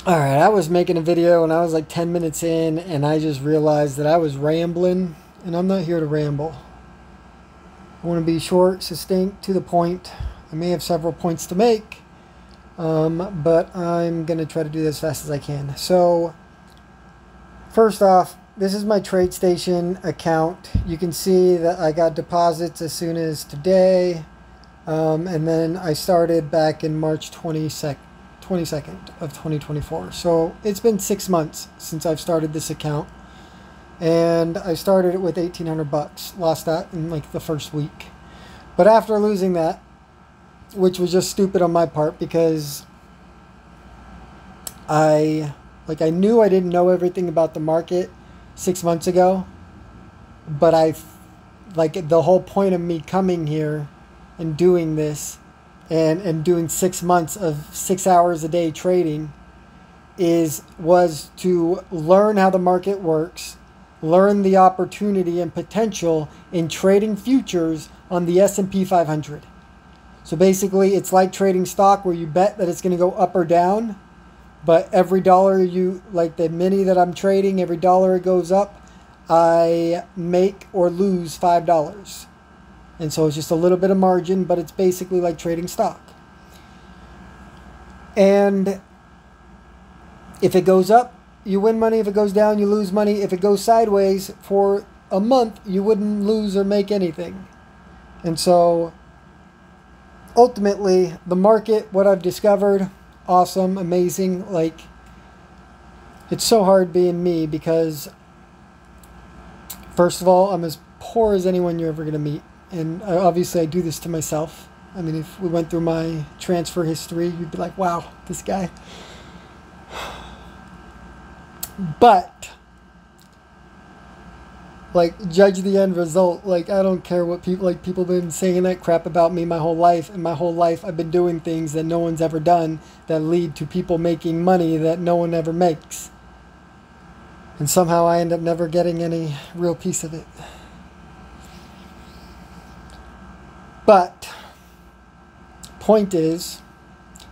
Alright, I was making a video and I was like 10 minutes in and I just realized that I was rambling, and I'm not here to ramble. I want to be short, succinct, to the point. I may have several points to make, but I'm going to try to do this as fast as I can. So, first off, this is my TradeStation account. You can see that I got deposits as soon as today, and then I started back in March 22nd of 2024. So it's been 6 months since I've started this account, and I started it with 1,800 bucks. Lost that in like the first week. But after losing that, which was just stupid on my part because I knew I didn't know everything about the market 6 months ago, but the whole point of me coming here and doing this and doing 6 months of 6 hours a day trading was to learn how the market works, learn the opportunity and potential in trading futures on the S&P 500. So basically it's like trading stock where you bet that it's going to go up or down, but every dollar like the mini that I'm trading, every dollar it goes up, I make or lose $5. And so it's just a little bit of margin, but it's basically like trading stock. And if it goes up, you win money. If it goes down, you lose money. If it goes sideways for a month, you wouldn't lose or make anything. And so ultimately, the market, what I've discovered, awesome, amazing. Like, it's so hard being me because, first of all, I'm as poor as anyone you're ever going to meet. And obviously I do this to myself. I mean, if we went through my transfer history, you'd be like, wow, this guy. But, like, judge the end result. Like, I don't care what people have been saying that crap about me my whole life. And my whole life I've been doing things that no one's ever done that lead to people making money that no one ever makes. And somehow I end up never getting any real piece of it. But point is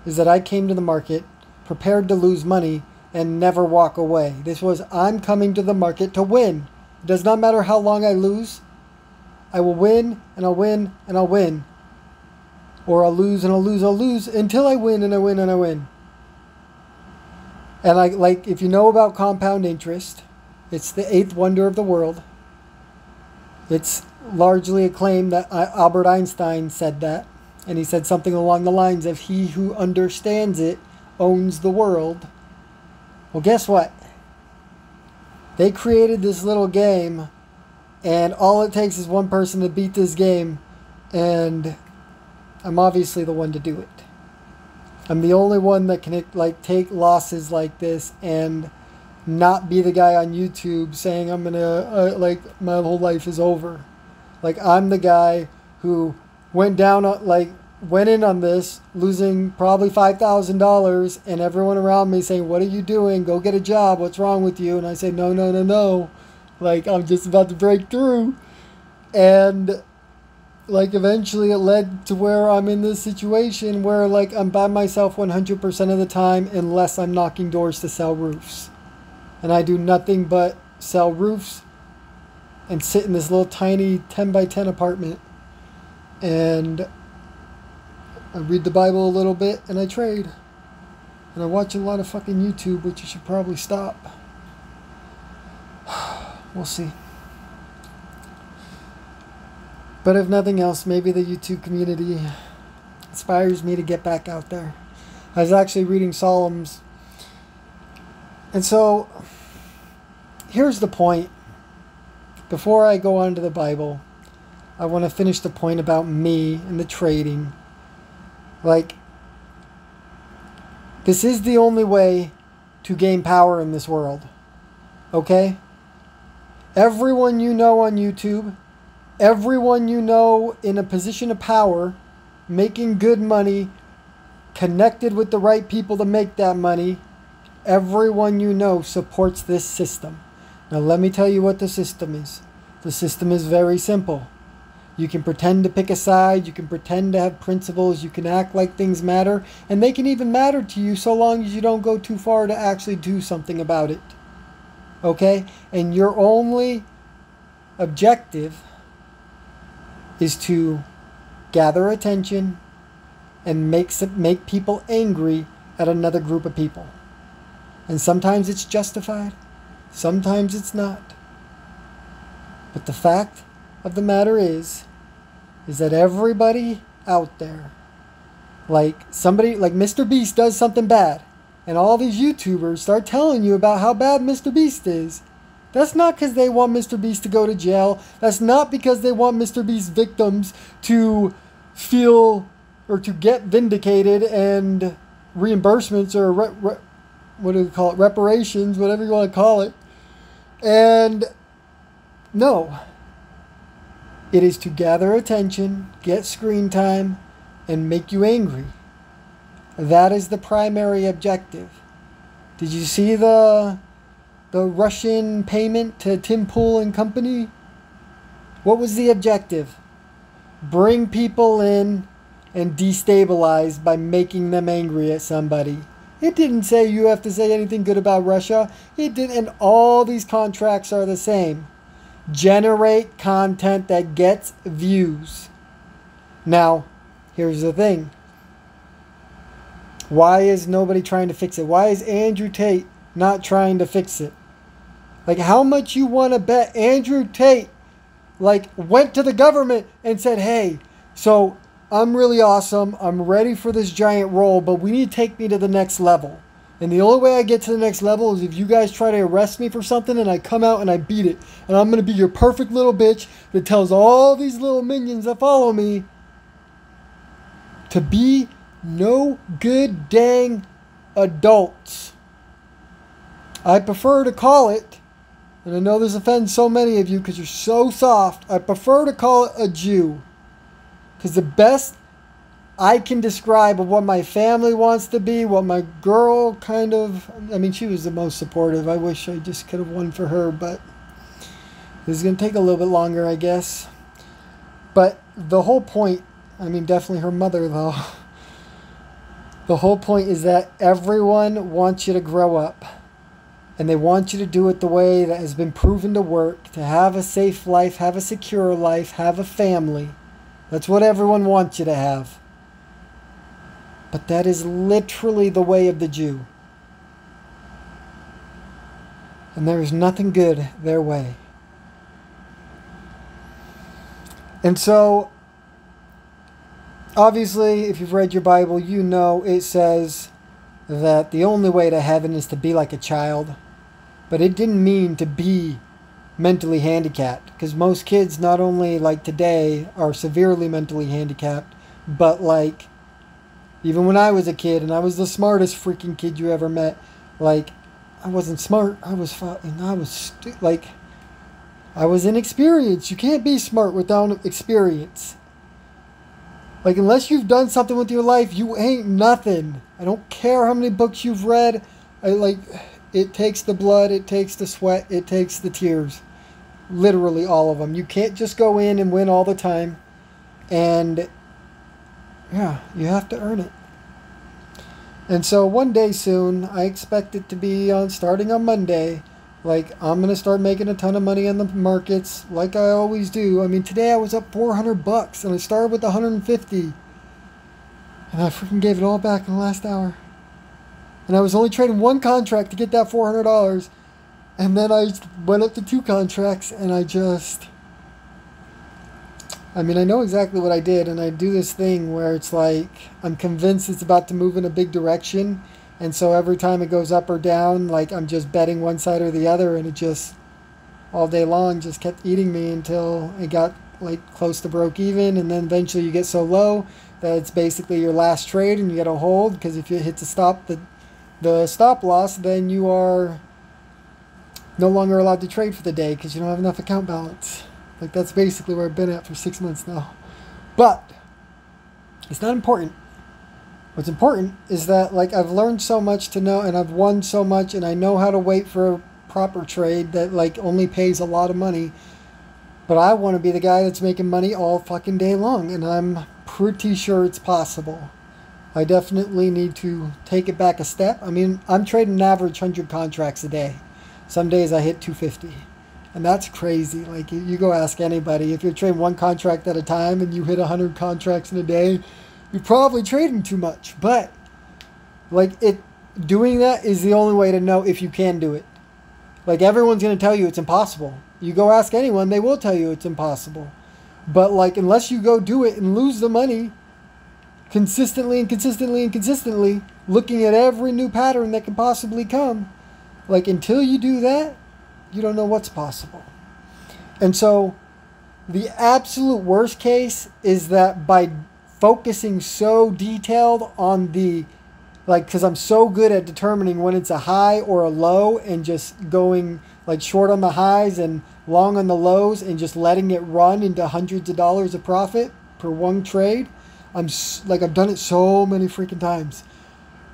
that I came to the market prepared to lose money and never walk away. This was, I'm coming to the market to win. It does not matter how long I lose. I will win and I'll win and I'll win. Or I'll lose and I'll lose until I win and I win and I win. And if you know about compound interest, it's the eighth wonder of the world. It's largely acclaimed that Albert Einstein said that. And he said something along the lines of, he who understands it owns the world. Well, guess what? They created this little game, and all it takes is one person to beat this game, and I'm obviously the one to do it. I'm the only one that can take losses like this and not be the guy on YouTube saying I'm gonna my whole life is over. Like, I'm the guy who went in on this, losing probably $5,000, and everyone around me saying, what are you doing? Go get a job. What's wrong with you? And I say, no, no, no, no. Like, I'm just about to break through. And, like, eventually it led to where I'm in this situation where, like, I'm by myself 100% of the time unless I'm knocking doors to sell roofs. And I do nothing but sell roofs and sit in this little tiny 10 by 10 apartment. And I read the Bible a little bit and I trade. And I watch a lot of fucking YouTube, which you should probably stop. We'll see. But if nothing else, maybe the YouTube community inspires me to get back out there. I was actually reading Psalms. And so, here's the point. Before I go on to the Bible, I want to finish the point about me and the trading. Like, this is the only way to gain power in this world. Okay? Everyone you know on YouTube, everyone you know in a position of power, making good money, connected with the right people to make that money, everyone you know supports this system. Now let me tell you what the system is. The system is very simple. You can pretend to pick a side. You can pretend to have principles. You can act like things matter. And they can even matter to you so long as you don't go too far to actually do something about it. Okay? And your only objective is to gather attention and make people angry at another group of people. And sometimes it's justified. Sometimes it's not. But the fact of the matter is that everybody out there, like somebody like Mr. Beast does something bad, and all these YouTubers start telling you about how bad Mr. Beast is. That's not because they want Mr. Beast to go to jail. That's not because they want Mr. Beast victims to feel or to get vindicated and reimbursements or what do we call it? Reparations, whatever you want to call it. And no. It is to gather attention, get screen time, and make you angry. That is the primary objective. Did you see the Russian payment to Tim Pool and company? What was the objective? Bring people in and destabilize by making them angry at somebody. It didn't say you have to say anything good about Russia. It did, and all these contracts are the same. Generate content that gets views. Now, here's the thing. Why is nobody trying to fix it? Why is Andrew Tate not trying to fix it? Like, how much you want to bet Andrew Tate, like, went to the government and said, hey, so I'm really awesome. I'm ready for this giant role, but we need to take me to the next level. And the only way I get to the next level is if you guys try to arrest me for something and I come out and I beat it. And I'm going to be your perfect little bitch that tells all these little minions that follow me to be no good dang adults. I prefer to call it, and I know this offends so many of you because you're so soft, I prefer to call it a Jew. Because the best I can describe of what my family wants to be, what my girl kind of, I mean, she was the most supportive. I wish I just could have won for her, but this is going to take a little bit longer, I guess. But the whole point, I mean, definitely her mother, though. The whole point is that everyone wants you to grow up. And they want you to do it the way that has been proven to work, to have a safe life, have a secure life, have a family. That's what everyone wants you to have. But that is literally the way of the Jew. And there is nothing good their way. And so, obviously, if you've read your Bible, you know it says that the only way to heaven is to be like a child. But it didn't mean to be mentally handicapped. Because most kids, not only like today, are severely mentally handicapped, but like, even when I was a kid, and I was the smartest freaking kid you ever met, like, I wasn't smart. I was inexperienced. You can't be smart without experience. Like, unless you've done something with your life, you ain't nothing. I don't care how many books you've read. It takes the blood, it takes the sweat, it takes the tears. Literally all of them. You can't just go in and win all the time. And yeah, you have to earn it. And so one day soon, I expect it to be starting on Monday. Like, I'm going to start making a ton of money in the markets like I always do. I mean, today I was up $400 and I started with 150. And I freaking gave it all back in the last hour. And I was only trading one contract to get that $400. And then I went up to 2 contracts and I know exactly what I did, and I do this thing where it's like I'm convinced it's about to move in a big direction, and so every time it goes up or down, like I'm just betting one side or the other, and it just all day long just kept eating me until it got like close to broke even, and then eventually you get so low that it's basically your last trade and you got to hold, because if you hit the stop loss, then you are no longer allowed to trade for the day because you don't have enough account balance. Like, that's basically where I've been at for 6 months now. But it's not important. What's important is that, like, I've learned so much to know, and I've won so much, and I know how to wait for a proper trade that, like, only pays a lot of money. But I want to be the guy that's making money all fucking day long, and I'm pretty sure it's possible. I definitely need to take it back a step. I mean, I'm trading an average 100 contracts a day. Some days I hit 250. And that's crazy. Like, you go ask anybody, if you're trading one contract at a time and you hit 100 contracts in a day, you're probably trading too much. But, like, doing that is the only way to know if you can do it. Like, everyone's going to tell you it's impossible. You go ask anyone, they will tell you it's impossible. But, like, unless you go do it and lose the money consistently and consistently and consistently, looking at every new pattern that can possibly come, like, until you do that, you don't know what's possible. And so the absolute worst case is that by focusing so detailed on the, like, because I'm so good at determining when it's a high or a low and just going like short on the highs and long on the lows and just letting it run into hundreds of dollars of profit per one trade. I've done it so many freaking times.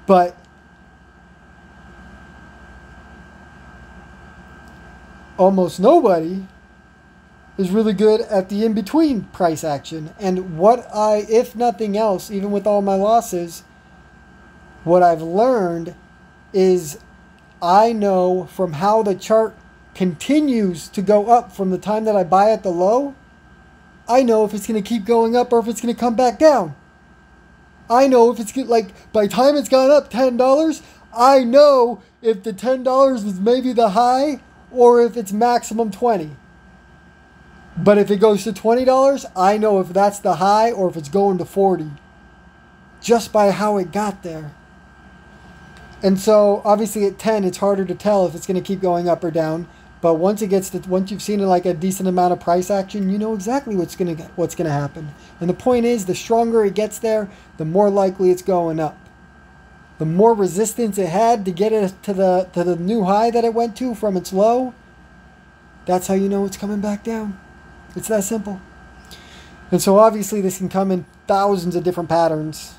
But almost nobody is really good at the in-between price action. And if nothing else, even with all my losses, what I've learned is I know from how the chart continues to go up from the time that I buy at the low, I know if it's going to keep going up or if it's going to come back down. I know if it's like, by the time it's gone up $10, I know if the $10 is maybe the high or if it's maximum 20. But if it goes to $20, I know if that's the high or if it's going to 40. Just by how it got there. And so obviously at 10, it's harder to tell if it's going to keep going up or down. But once you've seen like a decent amount of price action, you know exactly what's going to happen. And the point is, the stronger it gets there, the more likely it's going up. The more resistance it had to get it to the new high that it went to from its low, that's how you know it's coming back down. It's that simple. And so obviously this can come in thousands of different patterns,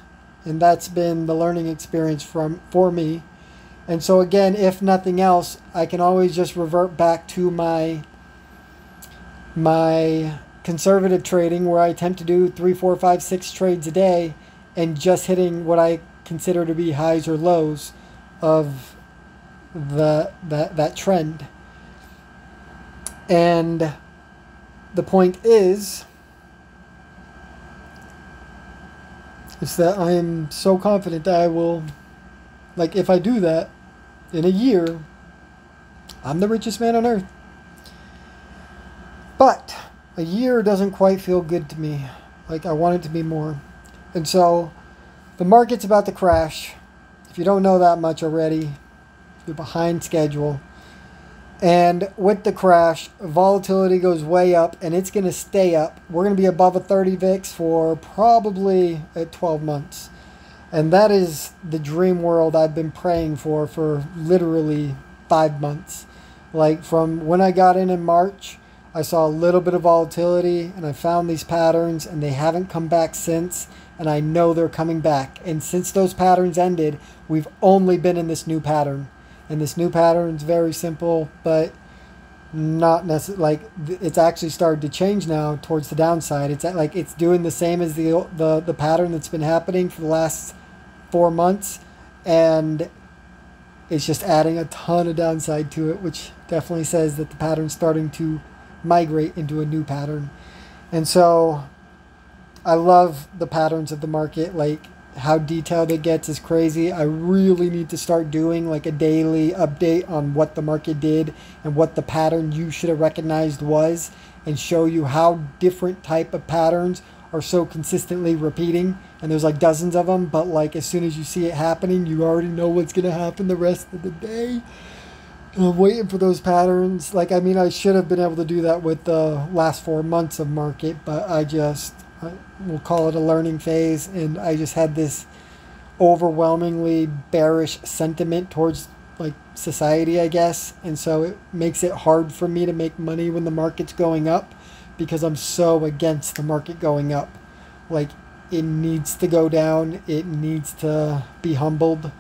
and that's been the learning experience for me. And so again, if nothing else, I can always just revert back to my conservative trading, where I attempt to do 3, 4, 5, 6 trades a day and just hitting what I consider to be highs or lows of that trend. And the point is that I am so confident that I will, like, if I do that in a year, I'm the richest man on earth. But a year doesn't quite feel good to me. Like, I want it to be more. And so the market's about to crash. If you don't know that much already, you're behind schedule. And with the crash, volatility goes way up, and it's going to stay up. We're going to be above a 30 VIX for probably 12 months. And that is the dream world I've been praying for literally 5 months. Like, from when I got in March, I saw a little bit of volatility, and I found these patterns, and they haven't come back since. And I know they're coming back. And since those patterns ended, we've only been in this new pattern. And this new pattern is very simple, but not necessarily, like, it's actually started to change now towards the downside. It's like it's doing the same as the pattern that's been happening for the last 4 months, and it's just adding a ton of downside to it, which definitely says that the pattern's starting to migrate into a new pattern. And so I love the patterns of the market. Like, how detailed it gets is crazy. I really need to start doing like a daily update on what the market did and what the pattern you should have recognized was, and show you how different type of patterns are so consistently repeating. And there's like dozens of them, but like as soon as you see it happening, you already know what's going to happen the rest of the day. And I'm waiting for those patterns. Like, I mean, I should have been able to do that with the last 4 months of market, but we'll call it a learning phase, and I just had this overwhelmingly bearish sentiment towards like society, I guess. And so it makes it hard for me to make money when the market's going up, because I'm so against the market going up. Like, it needs to go down, it needs to be humbled,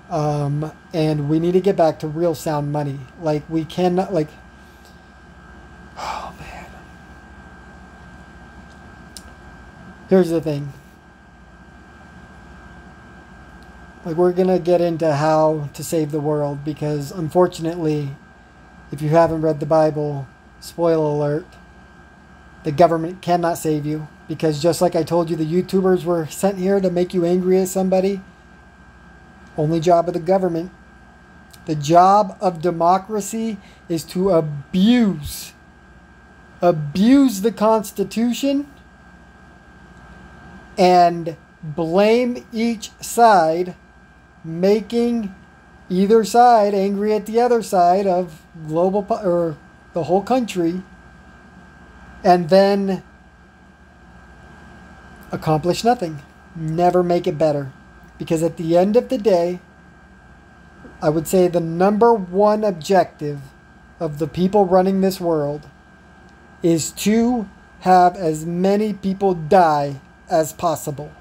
and we need to get back to real sound money. Like, we cannot, like, oh man, Here's the thing. Like, we're going to get into how to save the world because, unfortunately, if you haven't read the Bible, spoiler alert, the government cannot save you. Because just like I told you, the YouTubers were sent here to make you angry at somebody. Only job of the government. The job of democracy is to abuse the Constitution and blame each side, making either side angry at the other side of global or the whole country, and then accomplish nothing. Never make it better. Because at the end of the day, I would say the number one objective of the people running this world is to have as many people die as possible.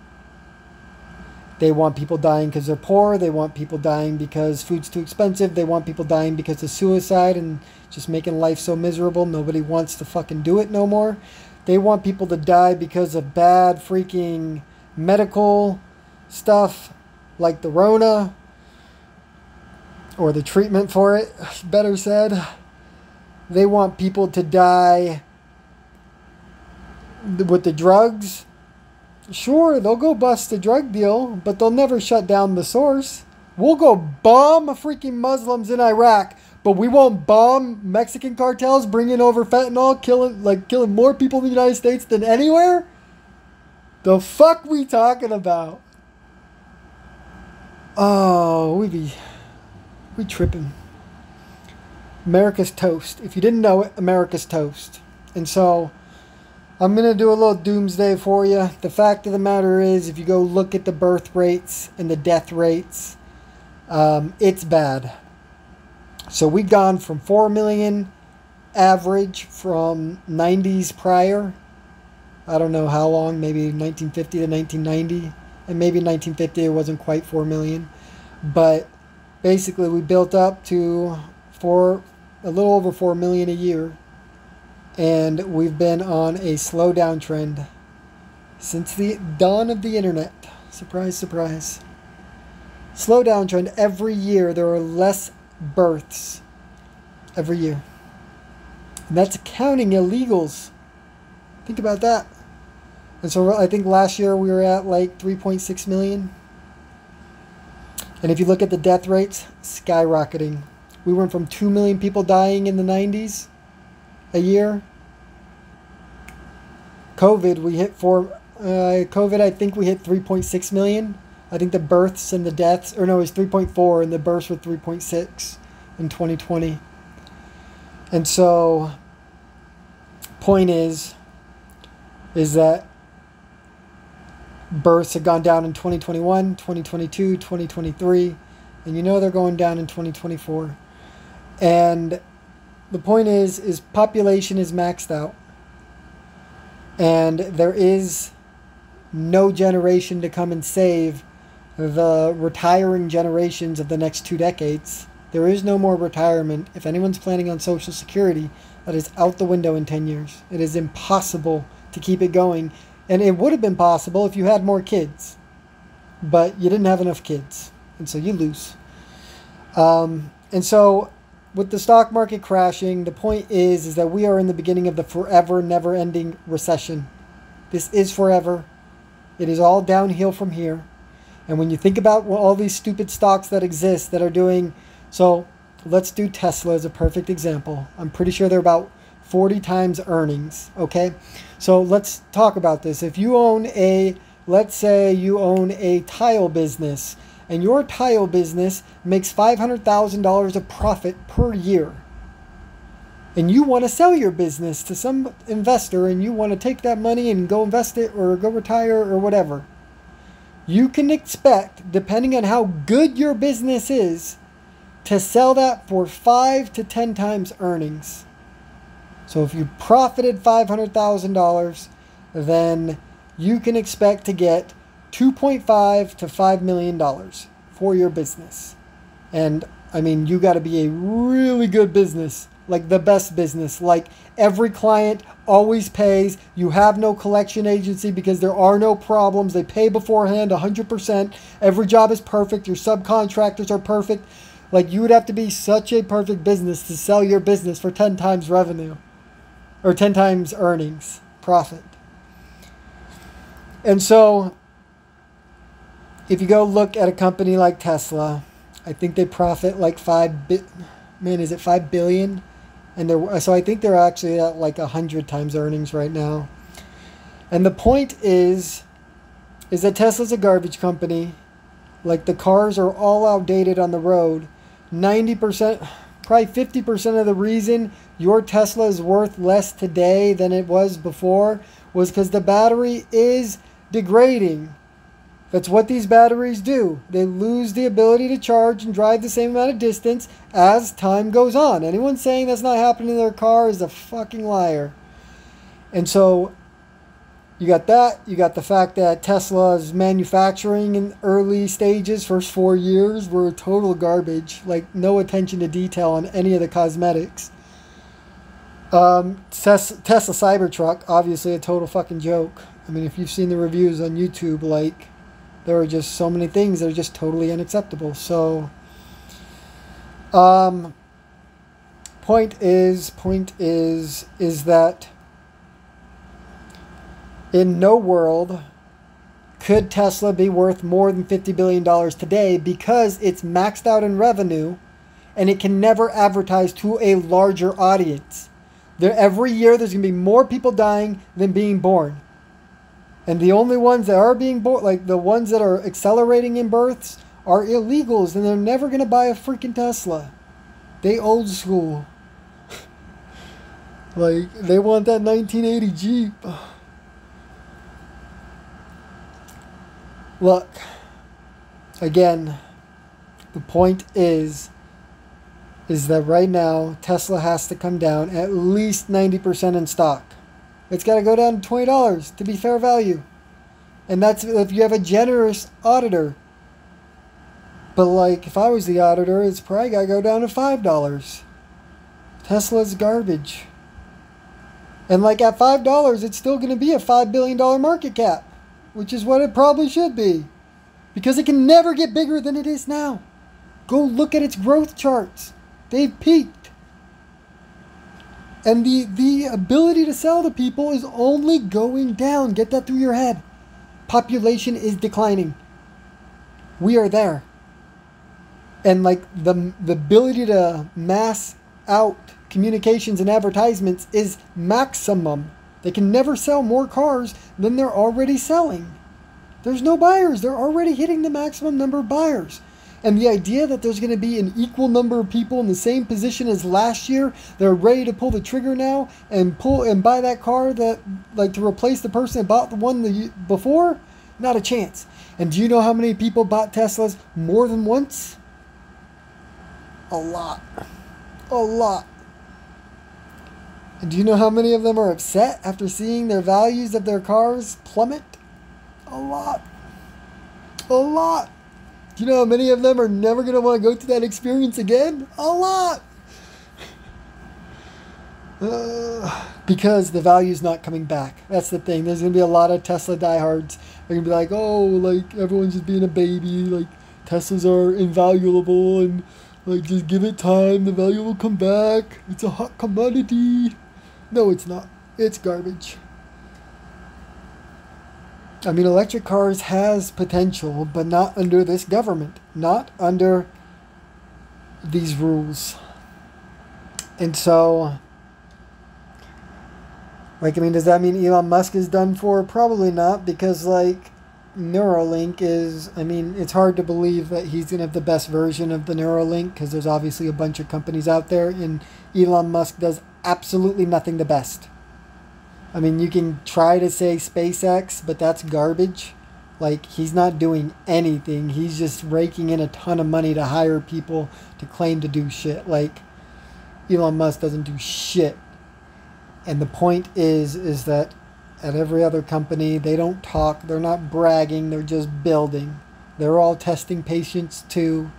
They want people dying because they're poor. They want people dying because food's too expensive. They want people dying because of suicide and just making life so miserable. Nobody wants to fucking do it no more. They want people to die because of bad freaking medical stuff like the Rona, or the treatment for it, better said. They want people to die with the drugs. Sure, they'll go bust a drug deal, but they'll never shut down the source. We'll go bomb freaking Muslims in Iraq, but we won't bomb Mexican cartels bringing over fentanyl, killing more people in the United States than anywhere? The fuck we talking about? Oh, we tripping. America's toast. If you didn't know it, America's toast. And so, I'm going to do a little doomsday for you. The fact of the matter is, if you go look at the birth rates and the death rates, it's bad. So we've gone from 4 million average from 90s prior. I don't know how long, maybe 1950 to 1990. And maybe in 1950 it wasn't quite 4 million. But basically we built up to a little over 4 million a year. And we've been on a slowdown trend since the dawn of the internet. Surprise, surprise. Slowdown trend. Every year there are less births. Every year. And that's counting illegals. Think about that. And so I think last year we were at like 3.6 million. And if you look at the death rates, skyrocketing. We went from 2 million people dying in the 90s a year. COVID, we hit COVID, I think we hit 3.6 million. I think the births and the deaths, or no, it was 3.4 and the births were 3.6 in 2020. And so, point is that births have gone down in 2021, 2022, 2023, and you know they're going down in 2024. And the point is population is maxed out. And there is no generation to come and save the retiring generations of the next 2 decades. There is no more retirement. If anyone's planning on Social Security, that is out the window in 10 years. It is impossible to keep it going. And it would have been possible if you had more kids. But you didn't have enough kids. And so you lose. And so with the stock market crashing, the point is that we are in the beginning of the forever, never-ending recession. This is forever. It is all downhill from here. And when you think about all these stupid stocks that exist that are doing... So let's do Tesla as a perfect example. I'm pretty sure they're about 40 times earnings, okay? So let's talk about this. If you own let's say you own a tile business, and your tile business makes $500,000 of profit per year, and you want to sell your business to some investor, and you want to take that money and go invest it or go retire or whatever, you can expect, depending on how good your business is, to sell that for 5 to 10 times earnings. So if you profited $500,000, then you can expect to get $2.5 to $5 million for your business. And I mean, you got to be a really good business like the best business. Like every client always pays. You have no collection agency because there are no problems. They pay beforehand 100%. Every job is perfect. Your subcontractors are perfect. Like you would have to be such a perfect business to sell your business for 10 times revenue or 10 times earnings, profit. And so if you go look at a company like Tesla, I think they profit like $5 billion? And so I think they're actually at like 100 times earnings right now. And the point is that Tesla's a garbage company. Like the cars are all outdated on the road. 90%, probably 50% of the reason your Tesla is worth less today than it was before was because the battery is degrading. That's what these batteries do. They lose the ability to charge and drive the same amount of distance as time goes on. Anyone saying that's not happening in their car is a fucking liar. And so you got that. You got the fact that Tesla's manufacturing in early stages, first 4 years, were total garbage. Like no attention to detail on any of the cosmetics. Tesla Cybertruck, obviously a total fucking joke. I mean, if you've seen the reviews on YouTube, like there are just so many things that are just totally unacceptable. So, point is that in no world could Tesla be worth more than $50 billion today because it's maxed out in revenue and it can never advertise to a larger audience. Every year there's going to be more people dying than being born. And the only ones that are being born, like the ones that are accelerating in births, are illegals, and they're never going to buy a freaking Tesla. They old school. Like, they want that 1980 Jeep. Look, again, the point is that right now, Tesla has to come down at least 90% in stock. It's got to go down to $20 to be fair value. And that's if you have a generous auditor. But like, if I was the auditor, it's probably got to go down to $5. Tesla's garbage. And like at $5, it's still going to be a $5 billion market cap. Which is what it probably should be. Because it can never get bigger than it is now. Go look at its growth charts. They've peaked. And the ability to sell to people is only going down. Get that through your head. Population is declining. We are there. And like the ability to mass out communications and advertisements is maximum. They can never sell more cars than they're already selling. There's no buyers. They're already hitting the maximum number of buyers. And the idea that there's going to be an equal number of people in the same position as last year, they're ready to pull the trigger now and buy that car that, like, to replace the person that bought the one before, not a chance. And do you know how many people bought Teslas more than once? A lot. A lot. And do you know how many of them are upset after seeing their values of their cars plummet? A lot. A lot. Do you know how many of them are never going to want to go through that experience again? A lot. Because the value's not coming back. That's the thing. There's going to be a lot of Tesla diehards. They're going to be like, oh, like, everyone's just being a baby. Like, Teslas are invaluable and, like, just give it time. The value will come back. It's a hot commodity. No, it's not. It's garbage. I mean, electric cars has potential, but not under this government. Not under these rules. And so, like, I mean, does that mean Elon Musk is done for? Probably not, because, like, Neuralink is, I mean, it's hard to believe that he's going to have the best version of the Neuralink, because there's obviously a bunch of companies out there, and Elon Musk does absolutely nothing the best. I mean, you can try to say SpaceX, but that's garbage. Like, he's not doing anything. He's just raking in a ton of money to hire people to claim to do shit. Like, Elon Musk doesn't do shit. And the point is that at every other company, they don't talk. They're not bragging. They're just building. They're all testing patients too.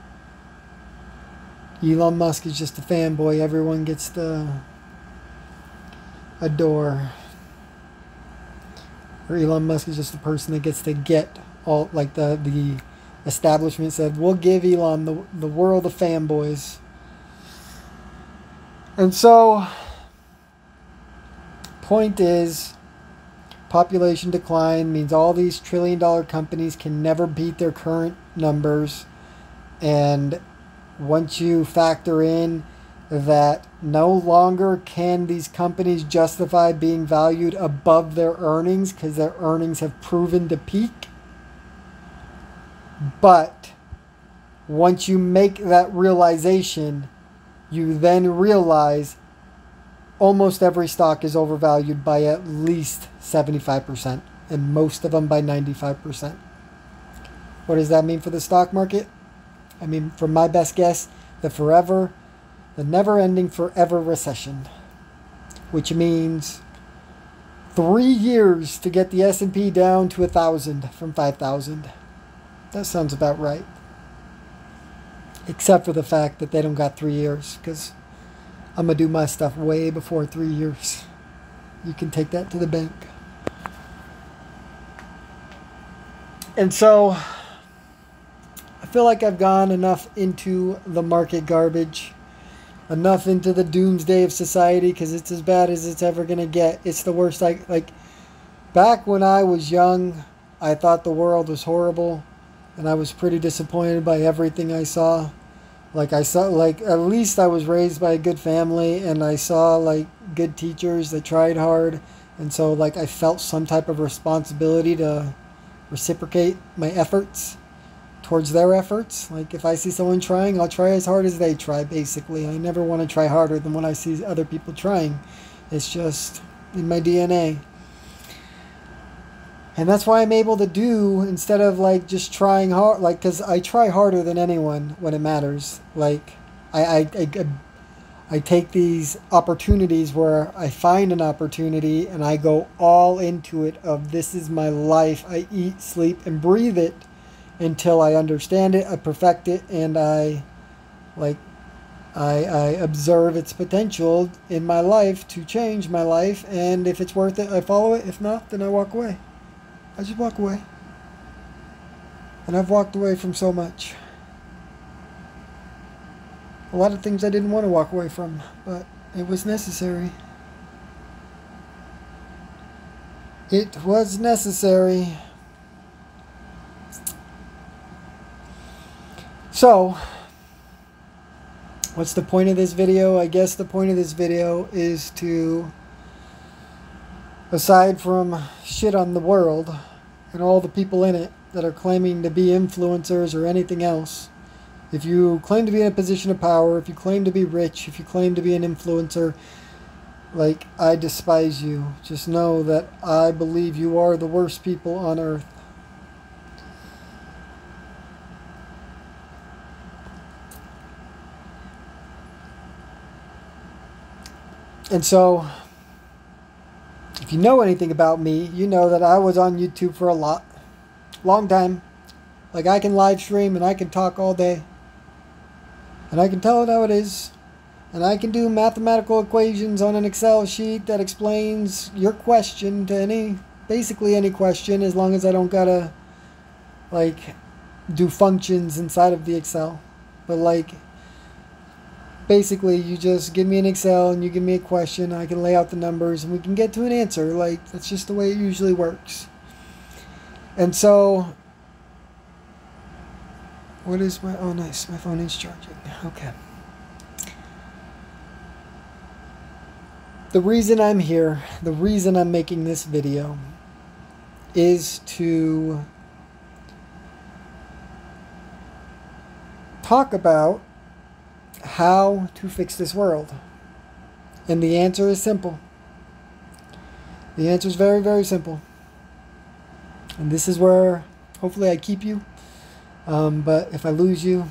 Elon Musk is just a fanboy everyone gets to adore. Or Elon Musk is just the person that gets to get all, like the establishment said, we'll give Elon the world of fanboys. And so, point is, population decline means all these trillion-dollar companies can never beat their current numbers. And once you factor in that no longer can these companies justify being valued above their earnings because their earnings have proven to peak. But once you make that realization, you then realize almost every stock is overvalued by at least 75%, and most of them by 95%. What does that mean for the stock market? I mean, from my best guess, the never-ending forever recession, which means 3 years to get the S&P down to 1,000 from 5,000. That sounds about right. Except for the fact that they don't got 3 years, because I'm going to do my stuff way before 3 years. You can take that to the bank. And so, I feel like I've gone enough into the market garbage. Enough into the doomsday of society, because it's as bad as it's ever going to get. It's the worst. Like, back when I was young, I thought the world was horrible. And I was pretty disappointed by everything I saw. Like, at least I was raised by a good family, and I saw, like, good teachers that tried hard. And so, like, I felt some type of responsibility to reciprocate my efforts towards their efforts. Like, if I see someone trying, I'll try as hard as they try, basically. I never want to try harder than when I see other people trying. It's just in my DNA. And that's why I'm able to do, instead of, like, just trying hard, like, because I try harder than anyone when it matters. Like, I take these opportunities where I find an opportunity and I go all into it of this is my life. I eat, sleep, and breathe it until I understand it, I perfect it, and I observe its potential in my life to change my life. And if it's worth it, I follow it. If not, then I walk away. I just walk away. And I've walked away from so much. A lot of things I didn't want to walk away from, but it was necessary. It was necessary. So, what's the point of this video? I guess the point of this video is to, aside from shit on the world and all the people in it that are claiming to be influencers or anything else, if you claim to be in a position of power, if you claim to be rich, if you claim to be an influencer, like, I despise you. Just know that I believe you are the worst people on earth. And so, if you know anything about me, you know that I was on YouTube for a long time. Like, I can live stream and I can talk all day. And I can tell it how it is. And I can do mathematical equations on an Excel sheet that explains your question to basically any question, as long as I don't gotta, like, do functions inside of the Excel. But, like, basically, you just give me an Excel and you give me a question, I can lay out the numbers and we can get to an answer. Like, that's just the way it usually works. And so, what is my, oh nice, my phone is charging. Okay. The reason I'm here, the reason I'm making this video is to talk about how to fix this world. And the answer is simple. The answer is very, very simple. And this is where hopefully I keep you. But if I lose you,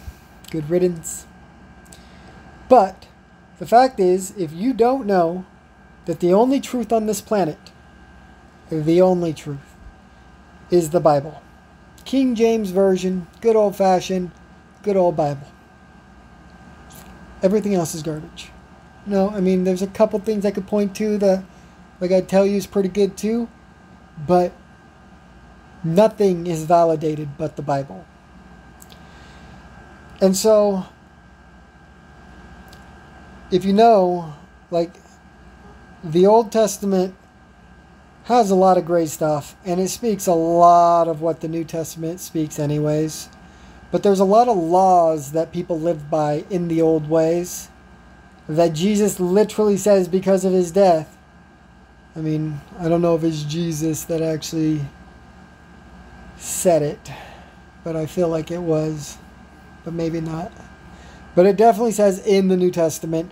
good riddance. But the fact is, if you don't know that the only truth on this planet, the only truth, is the Bible. King James Version, good old-fashioned, good old Bible. Everything else is garbage. No, I mean, there's a couple things I could point to that, like I tell you, is pretty good too. But nothing is validated but the Bible. And so, if you know, like, the Old Testament has a lot of great stuff, and it speaks a lot of what the New Testament speaks anyways. But there's a lot of laws that people lived by in the old ways that Jesus literally says because of his death. I mean, I don't know if it's Jesus that actually said it, but I feel like it was, but maybe not. But it definitely says in the New Testament,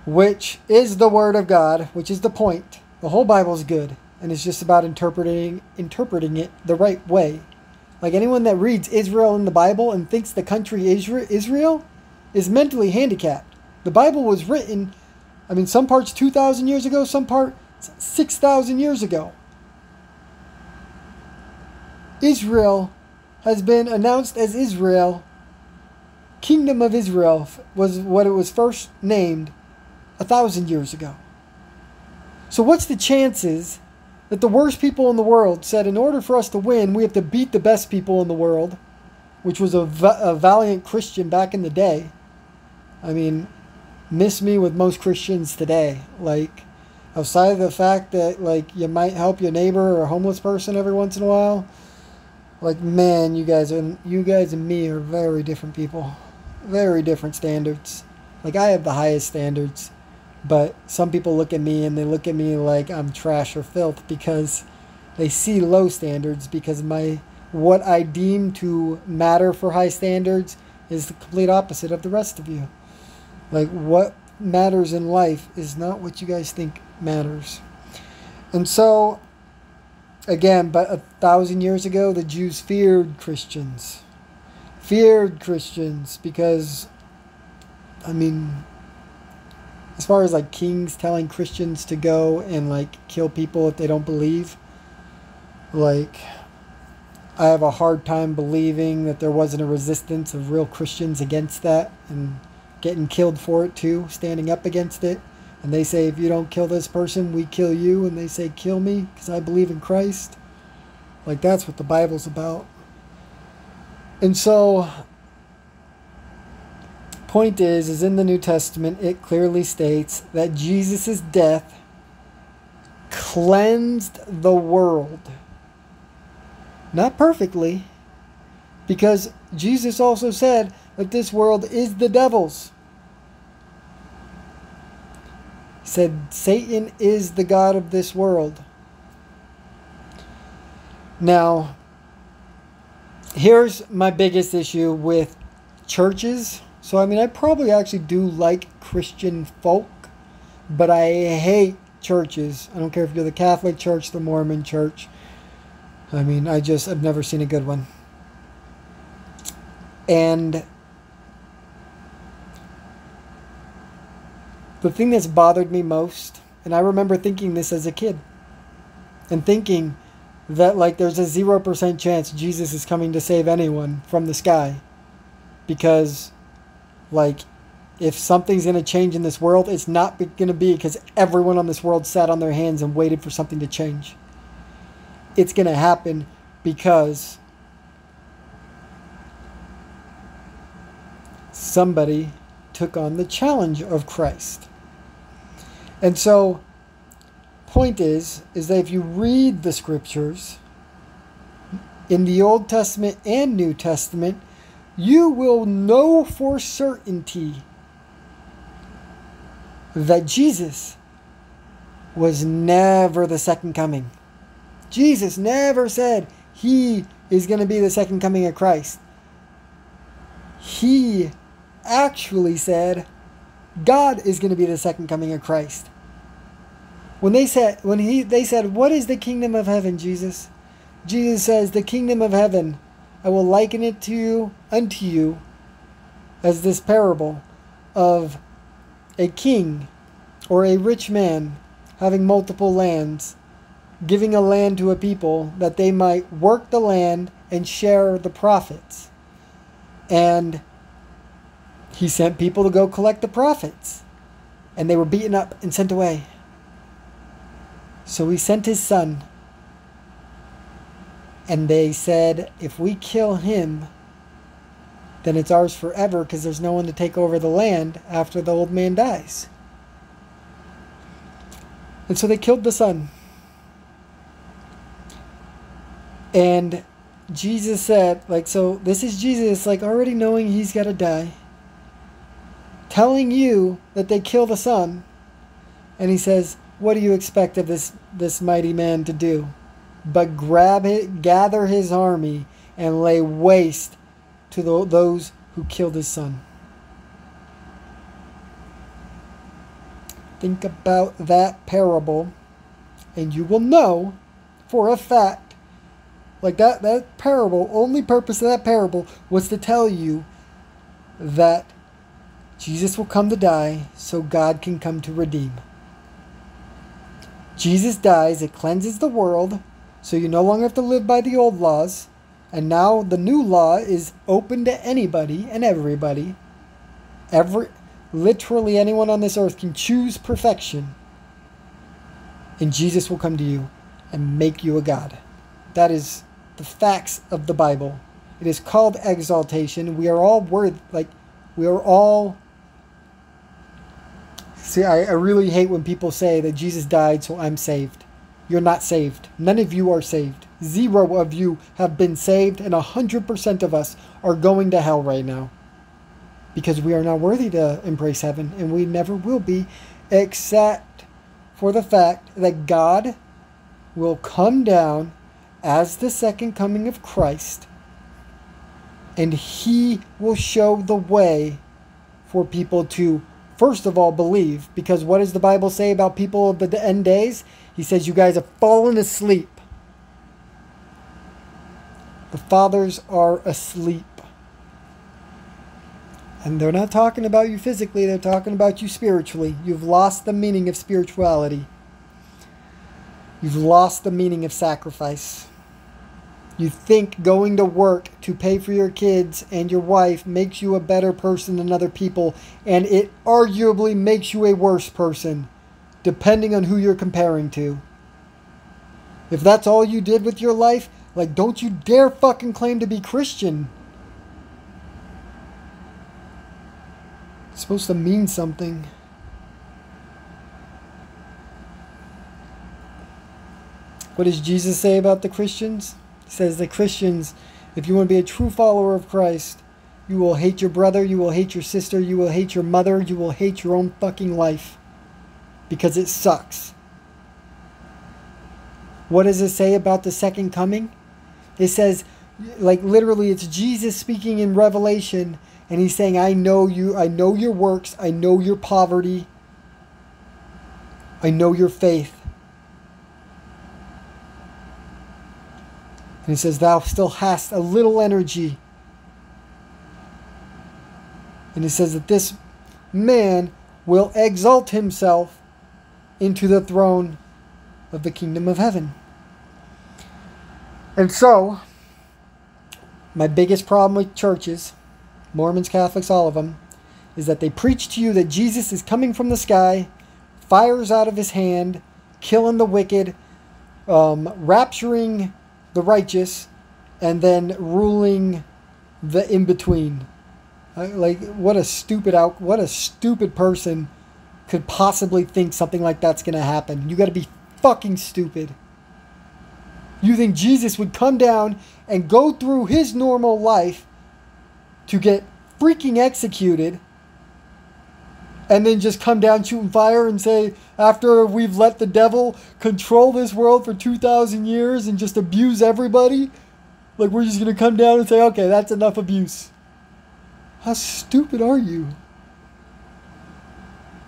which is the Word of God, which is the point. The whole Bible is good, and it's just about interpreting it the right way. Like, anyone that reads Israel in the Bible and thinks the country Israel is mentally handicapped. The Bible was written, I mean, some parts 2,000 years ago, some parts 6,000 years ago. Israel has been announced as Israel. Kingdom of Israel was what it was first named 1,000 years ago. So what's the chances that the worst people in the world said, in order for us to win, we have to beat the best people in the world, which was a valiant Christian back in the day? I mean, miss me with most Christians today. Like, outside of the fact that, like, you might help your neighbor or a homeless person every once in a while, like, man, you guys and me are very different people. Very different standards. Like, I have the highest standards, but some people look at me and they look at me like I'm trash or filth because they see low standards, because what I deem to matter for high standards is the complete opposite of the rest of you. Like, what matters in life is not what you guys think matters. And so, again, but 1,000 years ago, the Jews feared Christians. Feared Christians because, I mean, as far as, like, kings telling Christians to go and, like, kill people if they don't believe, like, I have a hard time believing that there wasn't a resistance of real Christians against that and getting killed for it too, standing up against it. And they say, if you don't kill this person, we kill you. And they say, kill me because I believe in Christ. Like, that's what the Bible's about. And so, point is in the New Testament, it clearly states that Jesus' death cleansed the world. Not perfectly, because Jesus also said that this world is the devil's. He said Satan is the god of this world. Now, here's my biggest issue with churches. So, I mean, I probably actually do like Christian folk, but I hate churches. I don't care if you're the Catholic Church, the Mormon Church. I mean, I've never seen a good one. And the thing that's bothered me most, and I remember thinking this as a kid, and thinking that, like, there's a 0% chance Jesus is coming to save anyone from the sky. Because, like, if something's going to change in this world, it's not going to be because everyone on this world sat on their hands and waited for something to change. It's going to happen because somebody took on the challenge of Christ. And so, point is that if you read the scriptures in the Old Testament and New Testament, you will know for certainty that Jesus was never the second coming. Jesus never said he is going to be the second coming of Christ. He actually said God is going to be the second coming of Christ. When they said, what is the kingdom of heaven, Jesus? Jesus says, the kingdom of heaven, I will liken it unto you as this parable of a king or a rich man having multiple lands, giving a land to a people that they might work the land and share the profits. And He sent people to go collect the prophets, and they were beaten up and sent away. So he sent his son, and they said, if we kill him, then it's ours forever, because there's no one to take over the land after the old man dies. And so they killed the son. And Jesus said, so this is Jesus, already knowing he's got to die, telling you that they kill the son. And he says, what do you expect of this mighty man to do? But gather his army and lay waste to those who killed his son. Think about that parable, and you will know for a fact, that parable, only purpose of that parable was to tell you that Jesus will come to die so God can come to redeem. Jesus dies, it cleanses the world, so you no longer have to live by the old laws, and now the new law is open to anybody and everybody. Literally anyone on this earth can choose perfection, and Jesus will come to you and make you a God. That is the facts of the Bible. It is called exaltation. We are all See, I really hate when people say that Jesus died so I'm saved. You're not saved. None of you are saved. 0 of you have been saved, and 100% of us are going to hell right now. Because we are not worthy to embrace heaven, and we never will be, except for the fact that God will come down as the second coming of Christ, and he will show the way for people to, first of all, believe. Because what does the Bible say about people of the end days? He says, you guys have fallen asleep. The fathers are asleep. And they're not talking about you physically, they're talking about you spiritually. You've lost the meaning of spirituality. You've lost the meaning of sacrifice. You think going to work to pay for your kids and your wife makes you a better person than other people, and it arguably makes you a worse person, depending on who you're comparing to. If that's all you did with your life, don't you dare fucking claim to be Christian. It's supposed to mean something. What does Jesus say about the Christians? He says the Christians, if you want to be a true follower of Christ, you will hate your brother, you will hate your sister, you will hate your mother, you will hate your own fucking life. Because it sucks. What does it say about the second coming? It says, literally, it's Jesus speaking in Revelation, and he's saying, I know you, I know your works, I know your poverty, I know your faith. And he says, thou still hast a little energy. And he says that this man will exalt himself into the throne of the kingdom of heaven. And so, my biggest problem with churches, Mormons, Catholics, all of them, is that they preach to you that Jesus is coming from the sky, fires out of his hand, killing the wicked, rapturing the righteous, and then ruling the in-between. What a stupid person could possibly think something like that's going to happen. You got to be fucking stupid. You think Jesus would come down and go through his normal life to get freaking executed, and then just come down shooting fire and say, after we've let the devil control this world for 2,000 years and just abuse everybody, we're just going to come down and say, okay, that's enough abuse. How stupid are you?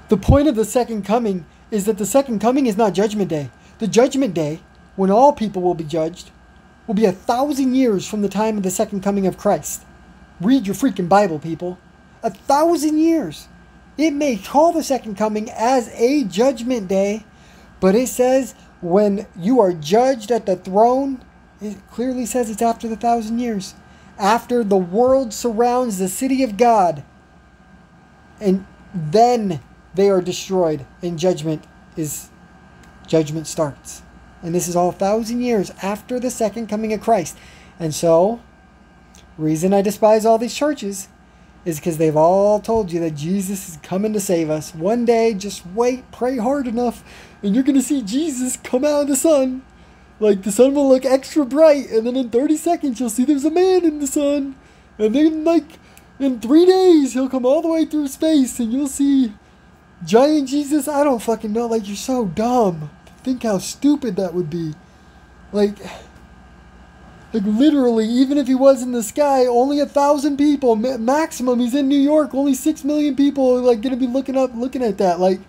The point of the second coming is that the second coming is not Judgment Day. The Judgment Day, when all people will be judged, will be 1,000 years from the time of the second coming of Christ. Read your freaking Bible, people. 1,000 years. It may call the second coming as a judgment day, but it says when you are judged at the throne, it clearly says it's after the 1,000 years. After the world surrounds the city of God, and then they are destroyed, and judgment starts. And this is all 1,000 years after the second coming of Christ. And so, reason I despise all these churches is because they've all told you that Jesus is coming to save us. One day, just wait, pray hard enough, and you're going to see Jesus come out of the sun. Like, the sun will look extra bright, and then in 30 seconds, you'll see there's a man in the sun. And then, like, in 3 days, he'll come all the way through space, and you'll see giant Jesus. I don't fucking know. Like, you're so dumb. Think how stupid that would be. Like literally, even if he was in the sky, only 1,000 people maximum. He's in New York. Only 6 million people are like gonna be looking at that. Like,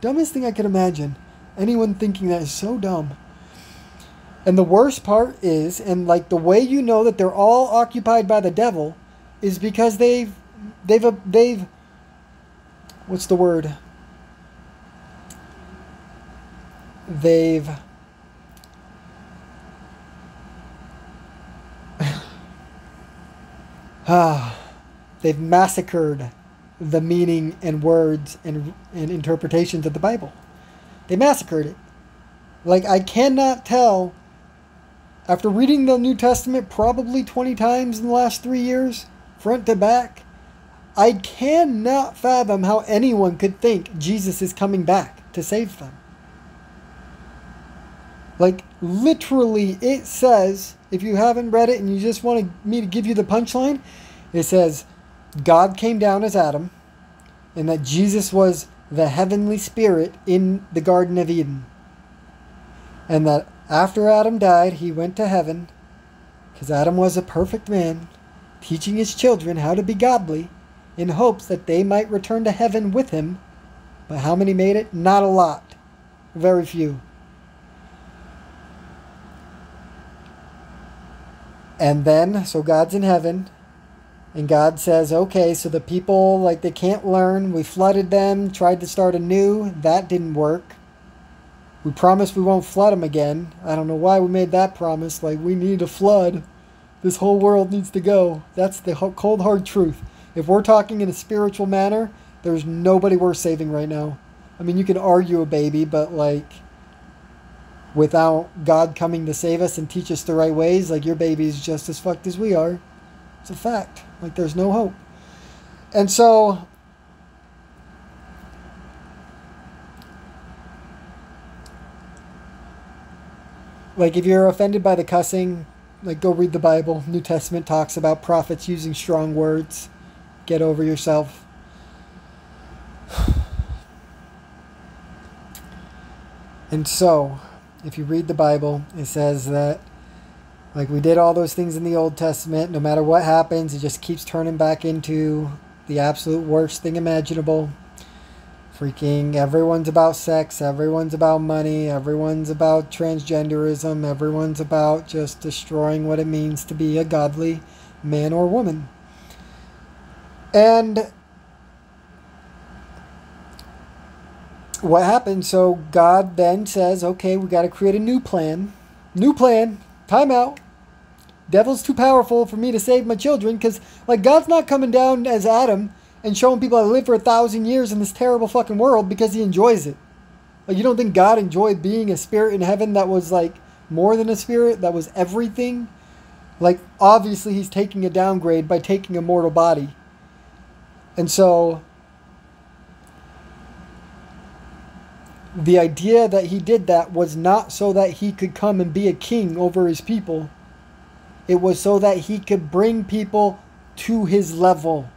dumbest thing I could imagine. Anyone thinking that is so dumb. And the worst part is, and like the way you know that they're all occupied by the devil, is because they've what's the word? They've massacred the meaning and words and interpretations of the Bible. They massacred it. Like, I cannot tell, after reading the New Testament probably 20 times in the last 3 years, front to back, I cannot fathom how anyone could think Jesus is coming back to save them. Like, literally, it says, if you haven't read it and you just want me to give you the punchline, it says, God came down as Adam, and that Jesus was the heavenly spirit in the Garden of Eden. And that after Adam died, he went to heaven, because Adam was a perfect man, teaching his children how to be godly, in hopes that they might return to heaven with him. But how many made it? Not a lot. Very few. And then, so God's in heaven, and God says, okay, so the people, like, they can't learn. We flooded them, tried to start anew. That didn't work. We promised we won't flood them again. I don't know why we made that promise. Like, we need a flood. This whole world needs to go. That's the cold, hard truth. If we're talking in a spiritual manner, there's nobody worth saving right now. I mean, you can argue a baby, but, like, without God coming to save us and teach us the right ways, like, your baby's just as fucked as we are. It's a fact. Like, there's no hope. And so, like, if you're offended by the cussing, like, go read the Bible. New Testament talks about prophets using strong words. Get over yourself. And so, if you read the Bible, it says that, like, we did all those things in the Old Testament. No matter what happens, it just keeps turning back into the absolute worst thing imaginable. Freaking everyone's about sex. Everyone's about money. Everyone's about transgenderism. Everyone's about just destroying what it means to be a godly man or woman. And what happened? So God then says, okay, we got to create a new plan. New plan. Time out. Devil's too powerful for me to save my children, because, like, God's not coming down as Adam and showing people how to live for 1,000 years in this terrible fucking world because he enjoys it. Like, you don't think God enjoyed being a spirit in heaven that was, like, more than a spirit, that was everything? Like, obviously he's taking a downgrade by taking a mortal body. And so the idea that he did that was not so that he could come and be a king over his people. It was so that he could bring people to his level.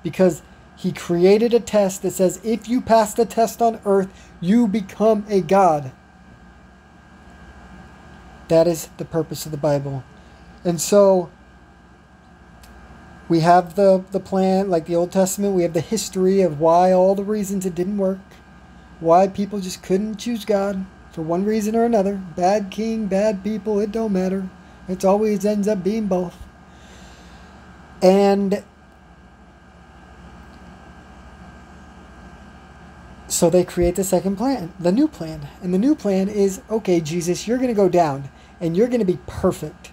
Because he created a test that says, if you pass the test on earth, you become a god. That is the purpose of the Bible. And so we have the plan, like the Old Testament. We have the history of why, all the reasons it didn't work. Why people just couldn't choose God for one reason or another. Bad king, bad people, it don't matter. It always ends up being both. And so they create the second plan, the new plan. And the new plan is, okay, Jesus, you're going to go down and you're going to be perfect.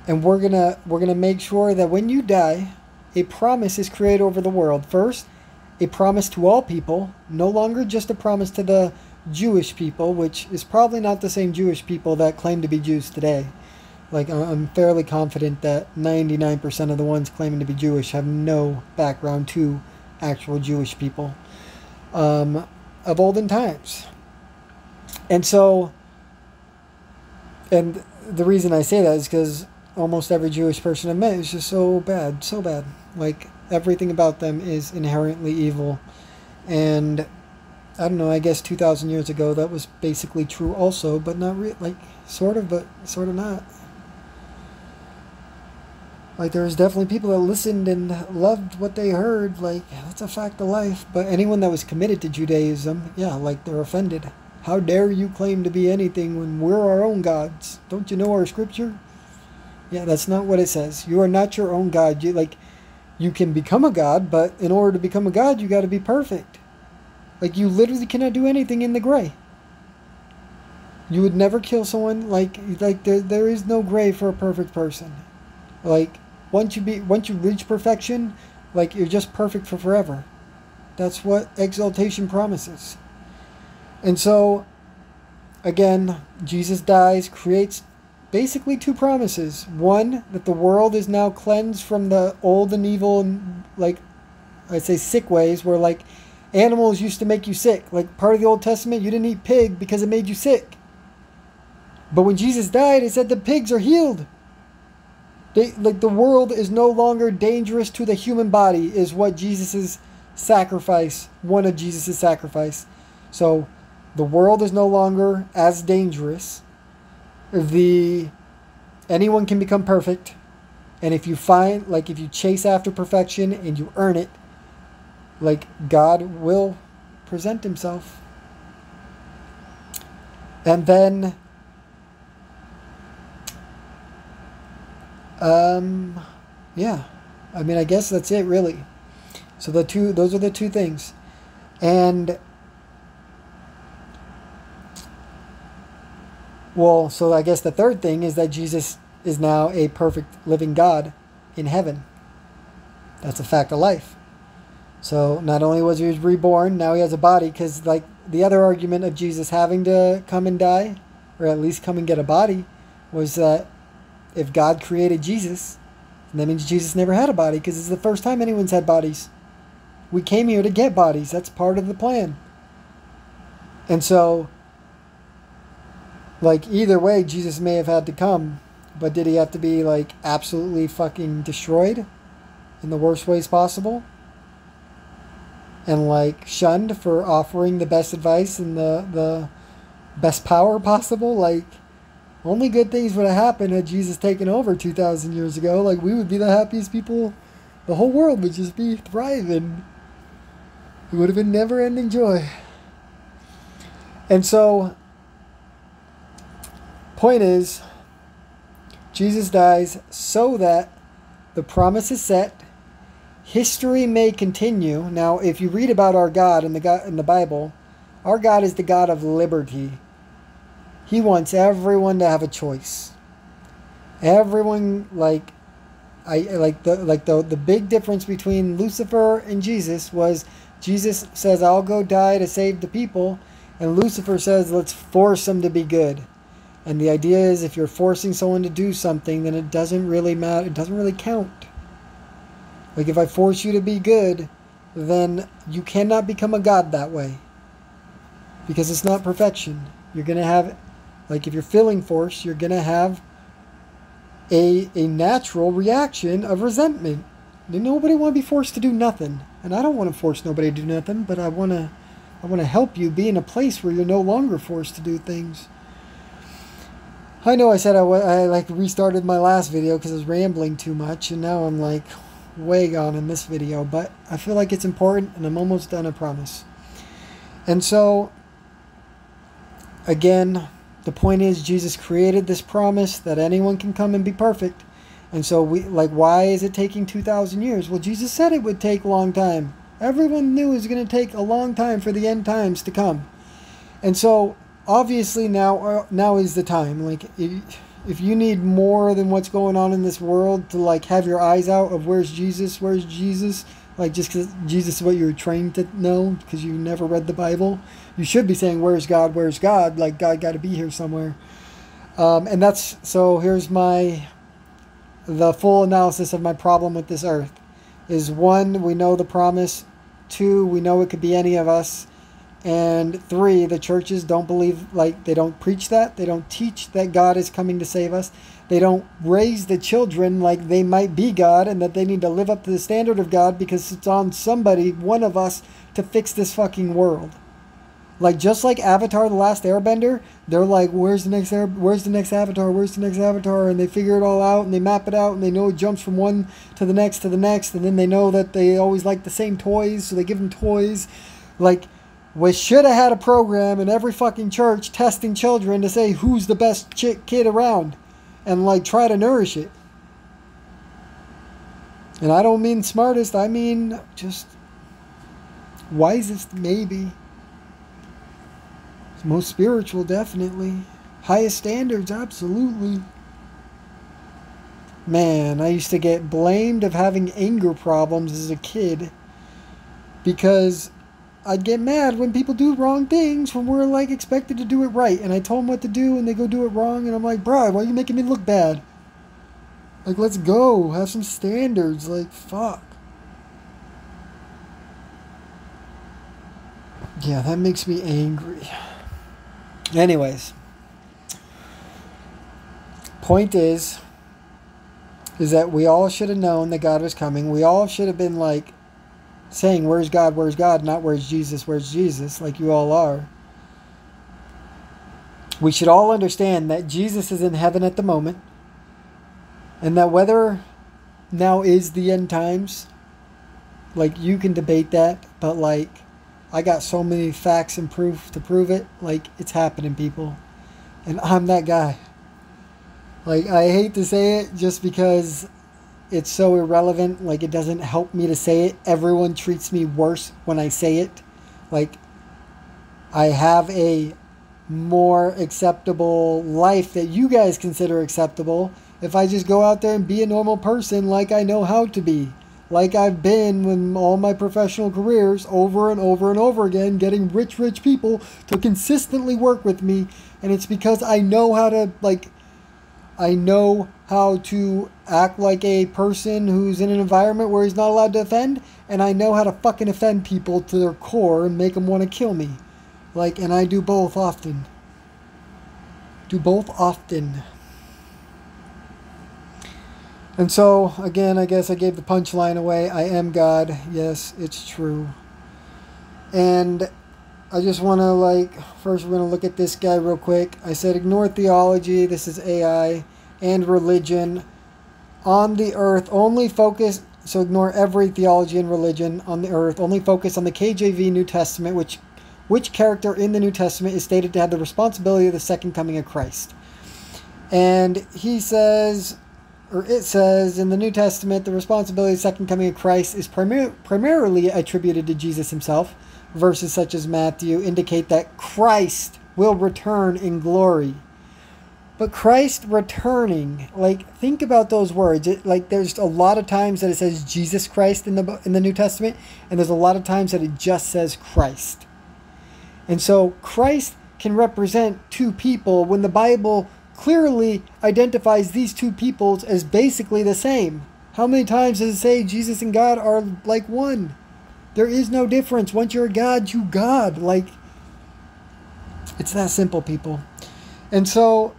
And we're going to make sure that when you die, a promise is created over the world. First, a promise to all people, no longer just a promise to the Jewish people, which is probably not the same Jewish people that claim to be Jews today. Like, I'm fairly confident that 99% of the ones claiming to be Jewish have no background to actual Jewish people of olden times. And so, and the reason I say that is because almost every Jewish person I've met is just so bad, so bad. Like, everything about them is inherently evil. And I don't know, I guess 2,000 years ago that was basically true also, but not really, like, sort of, but sort of not. Like, there was definitely people that listened and loved what they heard. Like, that's a fact of life. But anyone that was committed to Judaism, yeah, like, they're offended. How dare you claim to be anything when we're our own gods? Don't you know our scripture? Yeah, that's not what it says. You are not your own God. You can become a god, but in order to become a god, you got to be perfect. Like, you literally cannot do anything in the gray. You would never kill someone. Like there is no gray for a perfect person. Like, once you reach perfection, like, you're just perfect for forever. That's what exaltation promises. And so, again, Jesus dies, creates basically two promises. One, that the world is now cleansed from the old and evil and, like, I'd say sick ways, where, like, animals used to make you sick. Like, part of the Old Testament, you didn't eat pig because it made you sick. But when Jesus died, it said the pigs are healed. Like, the world is no longer dangerous to the human body, is what Jesus's sacrifice, one of Jesus's sacrifice. So, the world is no longer as dangerous. Anyone can become perfect. And if you if you chase after perfection and you earn it, like, God will present himself. And then, yeah, I mean, I guess that's it, really. So those are the two things. And, well, so I guess the third thing is that Jesus is now a perfect living God in heaven. That's a fact of life. So not only was he reborn, now he has a body, because, like, the other argument of Jesus having to come and die, or at least come and get a body, was that if God created Jesus, that means Jesus never had a body, because it's the first time anyone's had bodies. We came here to get bodies. That's part of the plan. And so, like, either way, Jesus may have had to come, but did he have to be, like, absolutely fucking destroyed in the worst ways possible? And, like, shunned for offering the best advice and the best power possible? Like, only good things would have happened had Jesus taken over 2,000 years ago. Like, we would be the happiest people. The whole world would just be thriving. It would have been never-ending joy. And so, point is, Jesus dies so that the promise is set. History may continue. Now, if you read about our God in the Bible, our God is the God of liberty. He wants everyone to have a choice. Everyone, the big difference between Lucifer and Jesus was Jesus says, I'll go die to save the people, and Lucifer says, let's force them to be good. And the idea is, if you're forcing someone to do something, then it doesn't really matter. It doesn't really count. Like, if I force you to be good, then you cannot become a god that way. Because it's not perfection. You're going to have, like, if you're feeling force, you're going to have a natural reaction of resentment. Nobody want to be forced to do nothing. And I don't want to force nobody to do nothing, but I want to help you be in a place where you're no longer forced to do things. I know I said I restarted my last video because I was rambling too much, and now I'm, like, way gone in this video, but I feel like it's important, and I'm almost done, I promise. And so, again, the point is, Jesus created this promise that anyone can come and be perfect. And so, why is it taking 2,000 years? Well, Jesus said it would take a long time. Everyone knew it was going to take a long time for the end times to come. And so, obviously, now is the time. Like, if you need more than what's going on in this world to, like, have your eyes out of where's Jesus, Like, just because Jesus is what you were trained to know because you never read the Bible. You should be saying, where's God? Where's God? Like, God got to be here somewhere. And that's, so here's the full analysis of my problem with this earth. Is 1, we know the promise. 2, we know it could be any of us. And 3, the churches don't believe, like, they don't preach that. They don't teach that God is coming to save us. They don't raise the children like they might be God and that they need to live up to the standard of God because it's on somebody, one of us, to fix this fucking world. Like, just like Avatar: The Last Airbender, they're like, where's the next Avatar? Where's the next Avatar? And they figure it all out and they map it out and they know it jumps from one to the next, and then they know that they always like the same toys, so they give them toys. Like, we should have had a program in every fucking church testing children to say who's the best kid around and, like, try to nourish it. And I don't mean smartest, I mean just wisest, maybe. Most spiritual, definitely. Highest standards, absolutely. Man, I used to get blamed of having anger problems as a kid because I'd get mad when people do wrong things when we're, like, expected to do it right. And I told them what to do and they go do it wrong. And I'm like, bro, why are you making me look bad? Like, let's go. Have some standards. Like, fuck. Yeah, that makes me angry. Anyways. Point is that we all should have known that God was coming. We all should have been, like, saying, where's God, not where's Jesus, like you all are. We should all understand that Jesus is in heaven at the moment, and that whether now is the end times, like, you can debate that, but, like, I got so many facts and proof to prove it. Like, it's happening, people. And I'm that guy. Like, I hate to say it just because it's so irrelevant. Like, it doesn't help me to say it. Everyone treats me worse when I say it. Like, I have a more acceptable life that you guys consider acceptable if I just go out there and be a normal person like I know how to be. Like I've been in all my professional careers over and over and over again, getting rich people to consistently work with me. And it's because I know how to, like, I know how to act like a person who's in an environment where he's not allowed to offend. And I know how to fucking offend people to their core and make them want to kill me. Like, and I do both often. And so, again, I guess I gave the punchline away. I am God. Yes, it's true. And I just want to, like, first we're going to look at this guy real quick. I said ignore theology. This is AI. And religion. On the earth, only focus. So ignore every theology and religion on the earth. Only focus on the KJV New Testament, which character in the New Testament is stated to have the responsibility of the second coming of Christ. And he says, or it says in the New Testament, the responsibility of the second coming of Christ is primarily attributed to Jesus himself. Verses such as Matthew indicate that Christ will return in glory. But Christ returning, like, think about those words. Like, there's a lot of times that it says Jesus Christ in the New Testament, and there's a lot of times that it just says Christ. And so Christ can represent two people when the Bible clearly identifies these two peoples as basically the same. How many times does it say Jesus and God are like one? There is no difference. Once you're a God, you God. Like, it's that simple, people. And so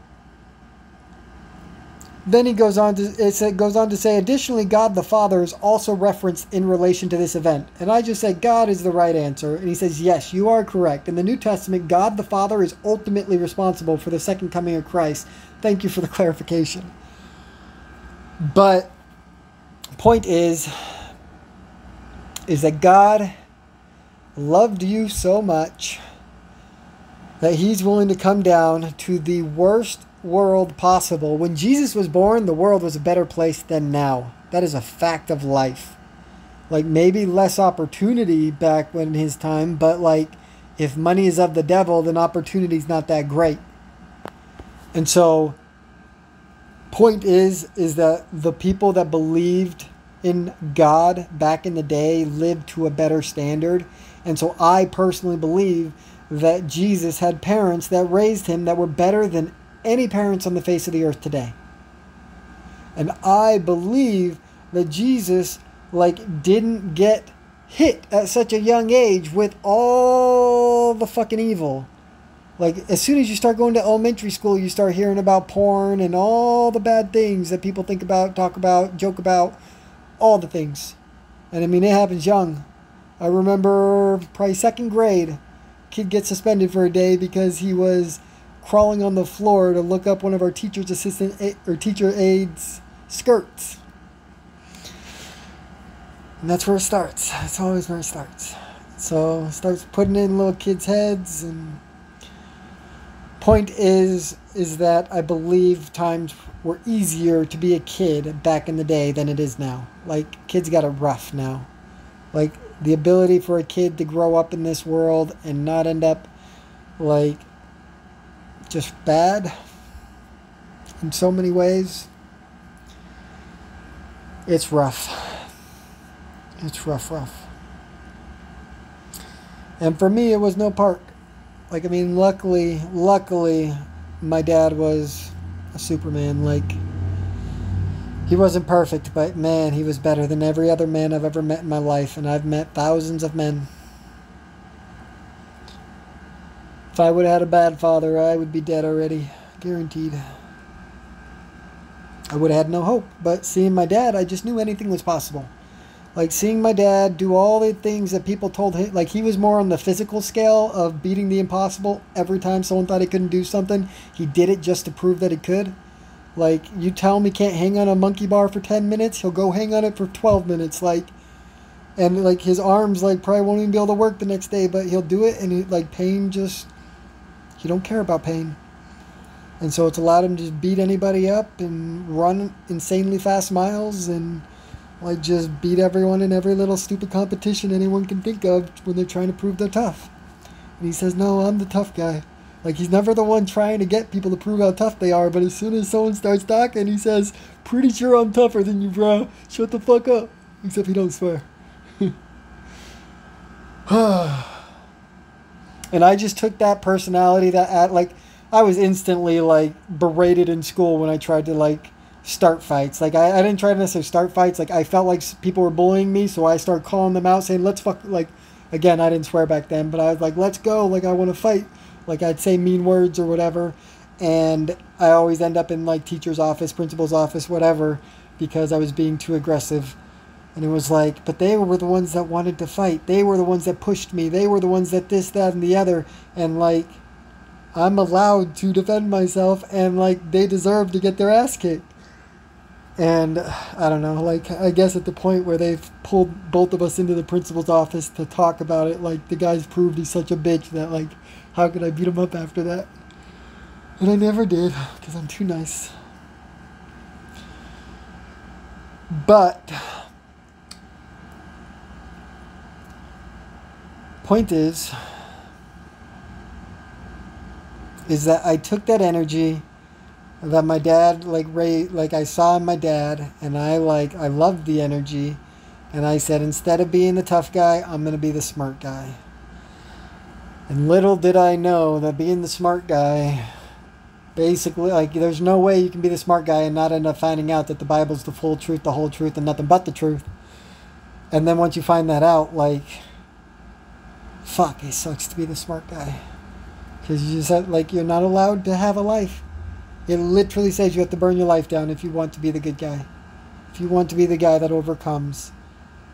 then he goes on to say, additionally, God the Father is also referenced in relation to this event. And I just said God is the right answer. And he says, yes, you are correct. In the New Testament, God the Father is ultimately responsible for the second coming of Christ. Thank you for the clarification. But point is that God loved you so much that he's willing to come down to the worst world possible. When Jesus was born, the world was a better place than now. That is a fact of life. Like, maybe less opportunity back when his time, but, like, if money is of the devil, then opportunity's not that great. And so point is that the people that believed in God back in the day lived to a better standard. And so I personally believe that Jesus had parents that raised him that were better than any parents on the face of the earth today. And I believe that Jesus didn't get hit at such a young age with all the fucking evil. As soon as you start going to elementary school, you start hearing about porn and all the bad things that people think about, talk about, joke about, all the things. And I mean, it happens young. I remember probably second grade, kid gets suspended for a day because he was crawling on the floor to look up one of our teacher aides' skirts. And that's where it starts. That's always where it starts. So it starts putting in little kids' heads. And point is that I believe times were easier to be a kid back in the day than it is now. Kids got it rough now. The ability for a kid to grow up in this world and not end up just bad in so many ways. It's rough. It's rough. And for me, it was no park. Luckily, my dad was a Superman. He wasn't perfect, but man, he was better than every other man I've ever met in my life. And I've met thousands of men. If I would have had a bad father, I would be dead already. Guaranteed. I would have had no hope. But seeing my dad, I just knew anything was possible. Seeing my dad do all the things that people told him. He was more on the physical scale of beating the impossible. Every time someone thought he couldn't do something, he did it just to prove that he could. You tell him he can't hang on a monkey bar for 10 minutes, he'll go hang on it for 12 minutes. And his arms probably won't even be able to work the next day, but he'll do it. And pain just, he don't care about pain. And so it's allowed him to beat anybody up and run insanely fast miles and just beat everyone in every little stupid competition anyone can think of when they're trying to prove they're tough. And he says, no, I'm the tough guy. He's never the one trying to get people to prove how tough they are, but as soon as someone starts talking, he says, pretty sure I'm tougher than you, bro. Shut the fuck up. Except he don't swear. And I just took that personality I was instantly berated in school when I tried to start fights. I didn't try to necessarily start fights. I felt like people were bullying me, so I started calling them out, saying, let's fuck, again, I didn't swear back then, but I was let's go, I want to fight. I'd say mean words or whatever, and I always end up in teacher's office, principal's office, whatever, because I was being too aggressive. And it was but they were the ones that wanted to fight. They were the ones that pushed me. They were the ones that this, that, and the other. And I'm allowed to defend myself, and they deserve to get their ass kicked. And I don't know, I guess at the point where they've pulled both of us into the principal's office to talk about it, the guy's proved he's such a bitch that how could I beat him up after that? And I never did, because I'm too nice. But point is that I took that energy that my dad I saw in my dad, and I loved the energy, and I said, instead of being the tough guy, I'm going to be the smart guy. And little did I know that being the smart guy, basically, there's no way you can be the smart guy and not end up finding out that the Bible's the full truth, the whole truth, and nothing but the truth. And then once you find that out, fuck, it sucks to be the smart guy. Because you just you're not allowed to have a life. It literally says you have to burn your life down if you want to be the good guy. If you want to be the guy that overcomes,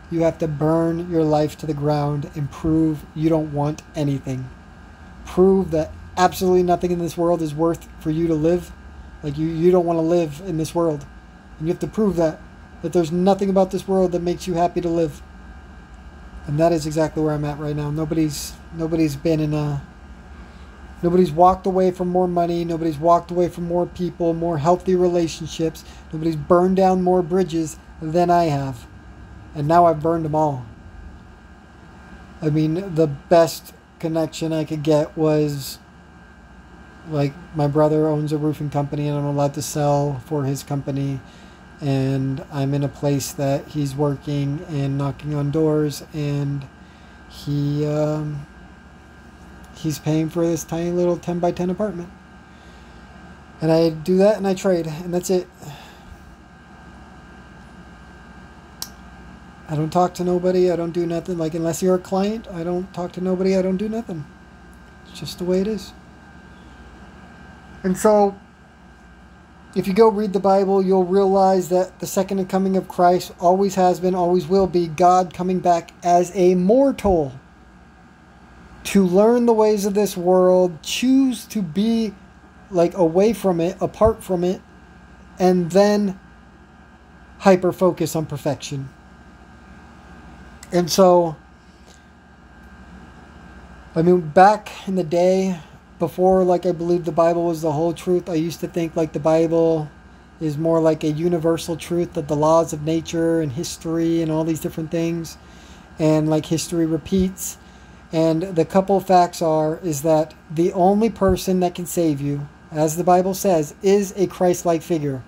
you have to burn your life to the ground and prove you don't want anything. Prove that absolutely nothing in this world is worth for you to live. You don't want to live in this world. And you have to prove that there's nothing about this world that makes you happy to live. And that is exactly where I'm at right now. Nobody's walked away from more money. Nobody's walked away from more people, more healthy relationships. Nobody's burned down more bridges than I have. And now I've burned them all. I mean, the best connection I could get was, my brother owns a roofing company and I'm allowed to sell for his company. and I'm in a place that he's working and knocking on doors, and he's paying for this tiny little 10 by 10 apartment. And I do that and I trade, and that's it. I don't talk to nobody. I don't do nothing. Like, unless you're a client, I don't talk to nobody. I don't do nothing. It's just the way it is. And so, if you go read the Bible, you'll realize that the second coming of Christ always has been, always will be, God coming back as a mortal to learn the ways of this world, choose to be like away from it, apart from it, and then hyper focus on perfection. And so, I mean, back in the day, before like I believed the Bible was the whole truth, I used to think like the Bible is more like a universal truth, that the laws of nature and history and all these different things, and like history repeats. And the couple of facts is that the only person that can save you, as the Bible says, is a Christ-like figure.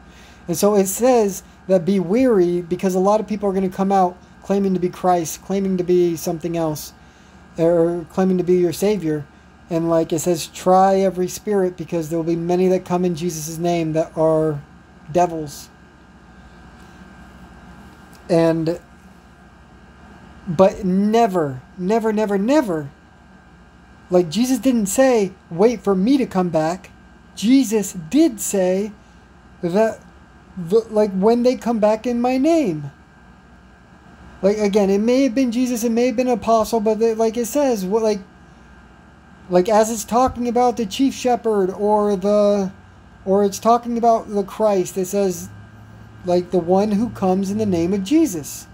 And so it says that be wary, because a lot of people are going to come out claiming to be Christ, claiming to be something else, or claiming to be your Savior. And like it says, try every spirit, because there will be many that come in Jesus' name that are devils. But never, never, never, never, like Jesus didn't say, wait for me to come back. Jesus did say that, like, when they come back in my name. Like, again, it may have been Jesus, it may have been an apostle, but like it says, like as it's talking about the chief shepherd or it's talking about the Christ, it says, like, the one who comes in the name of Jesus.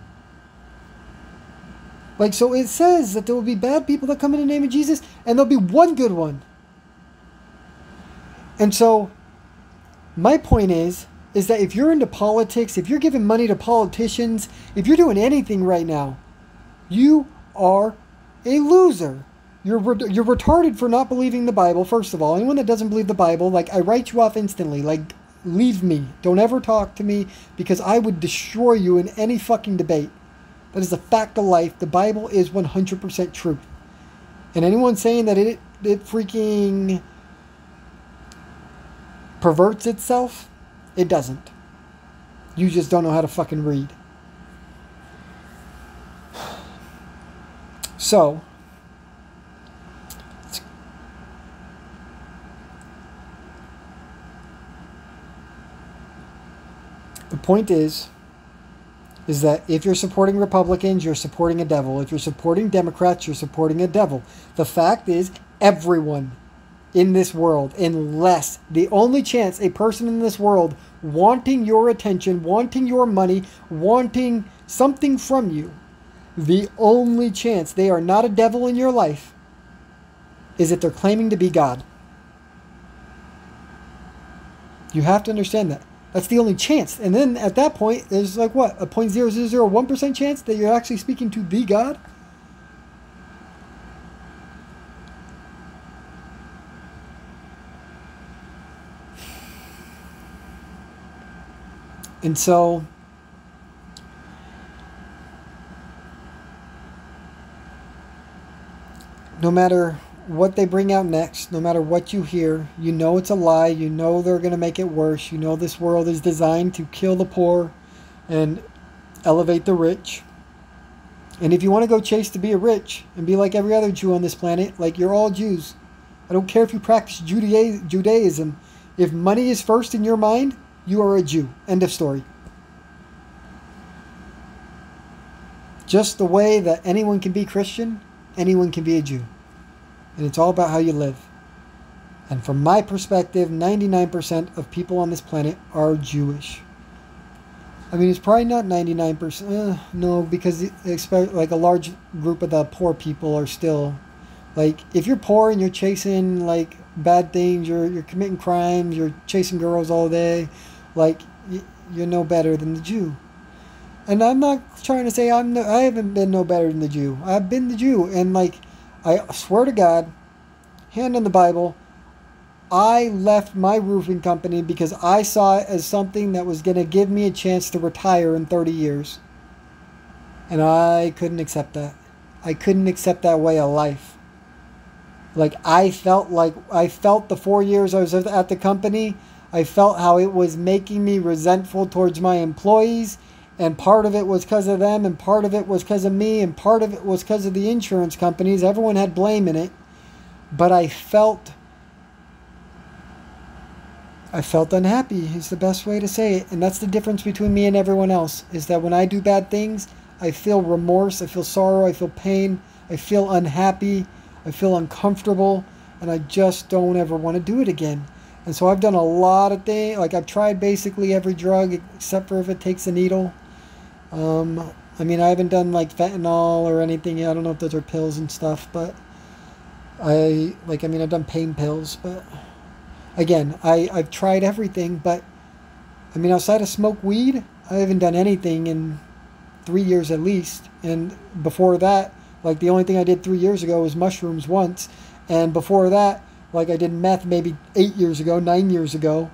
Like, so it says that there will be bad people that come in the name of Jesus, and there'll be one good one. And so, my point is that if you're into politics, if you're giving money to politicians, if you're doing anything right now, you are a loser. You're retarded for not believing the Bible, first of all. Anyone that doesn't believe the Bible, like, I write you off instantly. Like, leave me. Don't ever talk to me, because I would destroy you in any fucking debate. That is a fact of life. The Bible is 100% true. And anyone saying that it freaking perverts itself, it doesn't. You just don't know how to fucking read. So, the point is that if you're supporting Republicans, you're supporting a devil. If you're supporting Democrats, you're supporting a devil. The fact is, everyone in this world, unless the only chance a person in this world wanting your attention, wanting your money, wanting something from you, the only chance they are not a devil in your life is that they're claiming to be God. You have to understand that. That's the only chance. And then at that point, there's like what? A 0.0001% chance that you're actually speaking to the God? And so, no matter what they bring out next, no matter what you hear, you know it's a lie. You know they're going to make it worse. You know this world is designed to kill the poor and elevate the rich. And if you want to go chase to be a rich and be like every other Jew on this planet, like, you're all Jews. I don't care if you practice Judaism. If money is first in your mind, you are a Jew. End of story. Just the way that anyone can be Christian, anyone can be a Jew. And it's all about how you live. And from my perspective, 99% of people on this planet are Jewish. I mean, it's probably not 99%. No, because like a large group of the poor people are still, like, if you're poor and you're chasing like bad things, you're committing crimes, you're chasing girls all day, like, you're no better than the Jew. And I'm not trying to say I haven't been no better than the Jew. I've been the Jew, and like, I swear to God, hand on the Bible, I left my roofing company because I saw it as something that was going to give me a chance to retire in 30 years. And I couldn't accept that. I couldn't accept that way of life. Like I felt the 4 years I was at the company, I felt how it was making me resentful towards my employees. And part of it was because of them, and part of it was because of me, and part of it was because of the insurance companies. Everyone had blame in it. But I felt unhappy is the best way to say it. And that's the difference between me and everyone else, is that when I do bad things, I feel remorse, I feel sorrow, I feel pain, I feel unhappy, I feel uncomfortable, and I just don't ever want to do it again. And so I've done a lot of things. Like I've tried basically every drug except for if it takes a needle. I mean, I haven't done like fentanyl or anything. I don't know if those are pills and stuff, but I've done pain pills, but again, I've tried everything. But I mean, outside of smoke weed, I haven't done anything in 3 years at least. And before that, like the only thing I did 3 years ago was mushrooms once. And before that, like I did meth maybe 8 years ago, 9 years ago.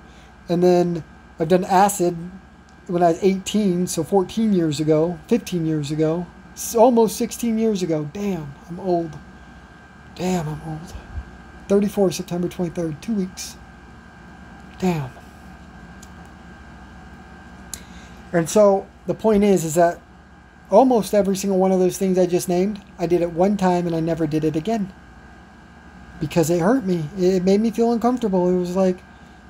And then I've done acid when I was 18, so 14 years ago, 15 years ago, almost 16 years ago. Damn, I'm old. Damn, I'm old. 34, September 23rd, 2 weeks. Damn. And so the point is that almost every single one of those things I just named, I did it one time and I never did it again. Because it hurt me. It made me feel uncomfortable. It was like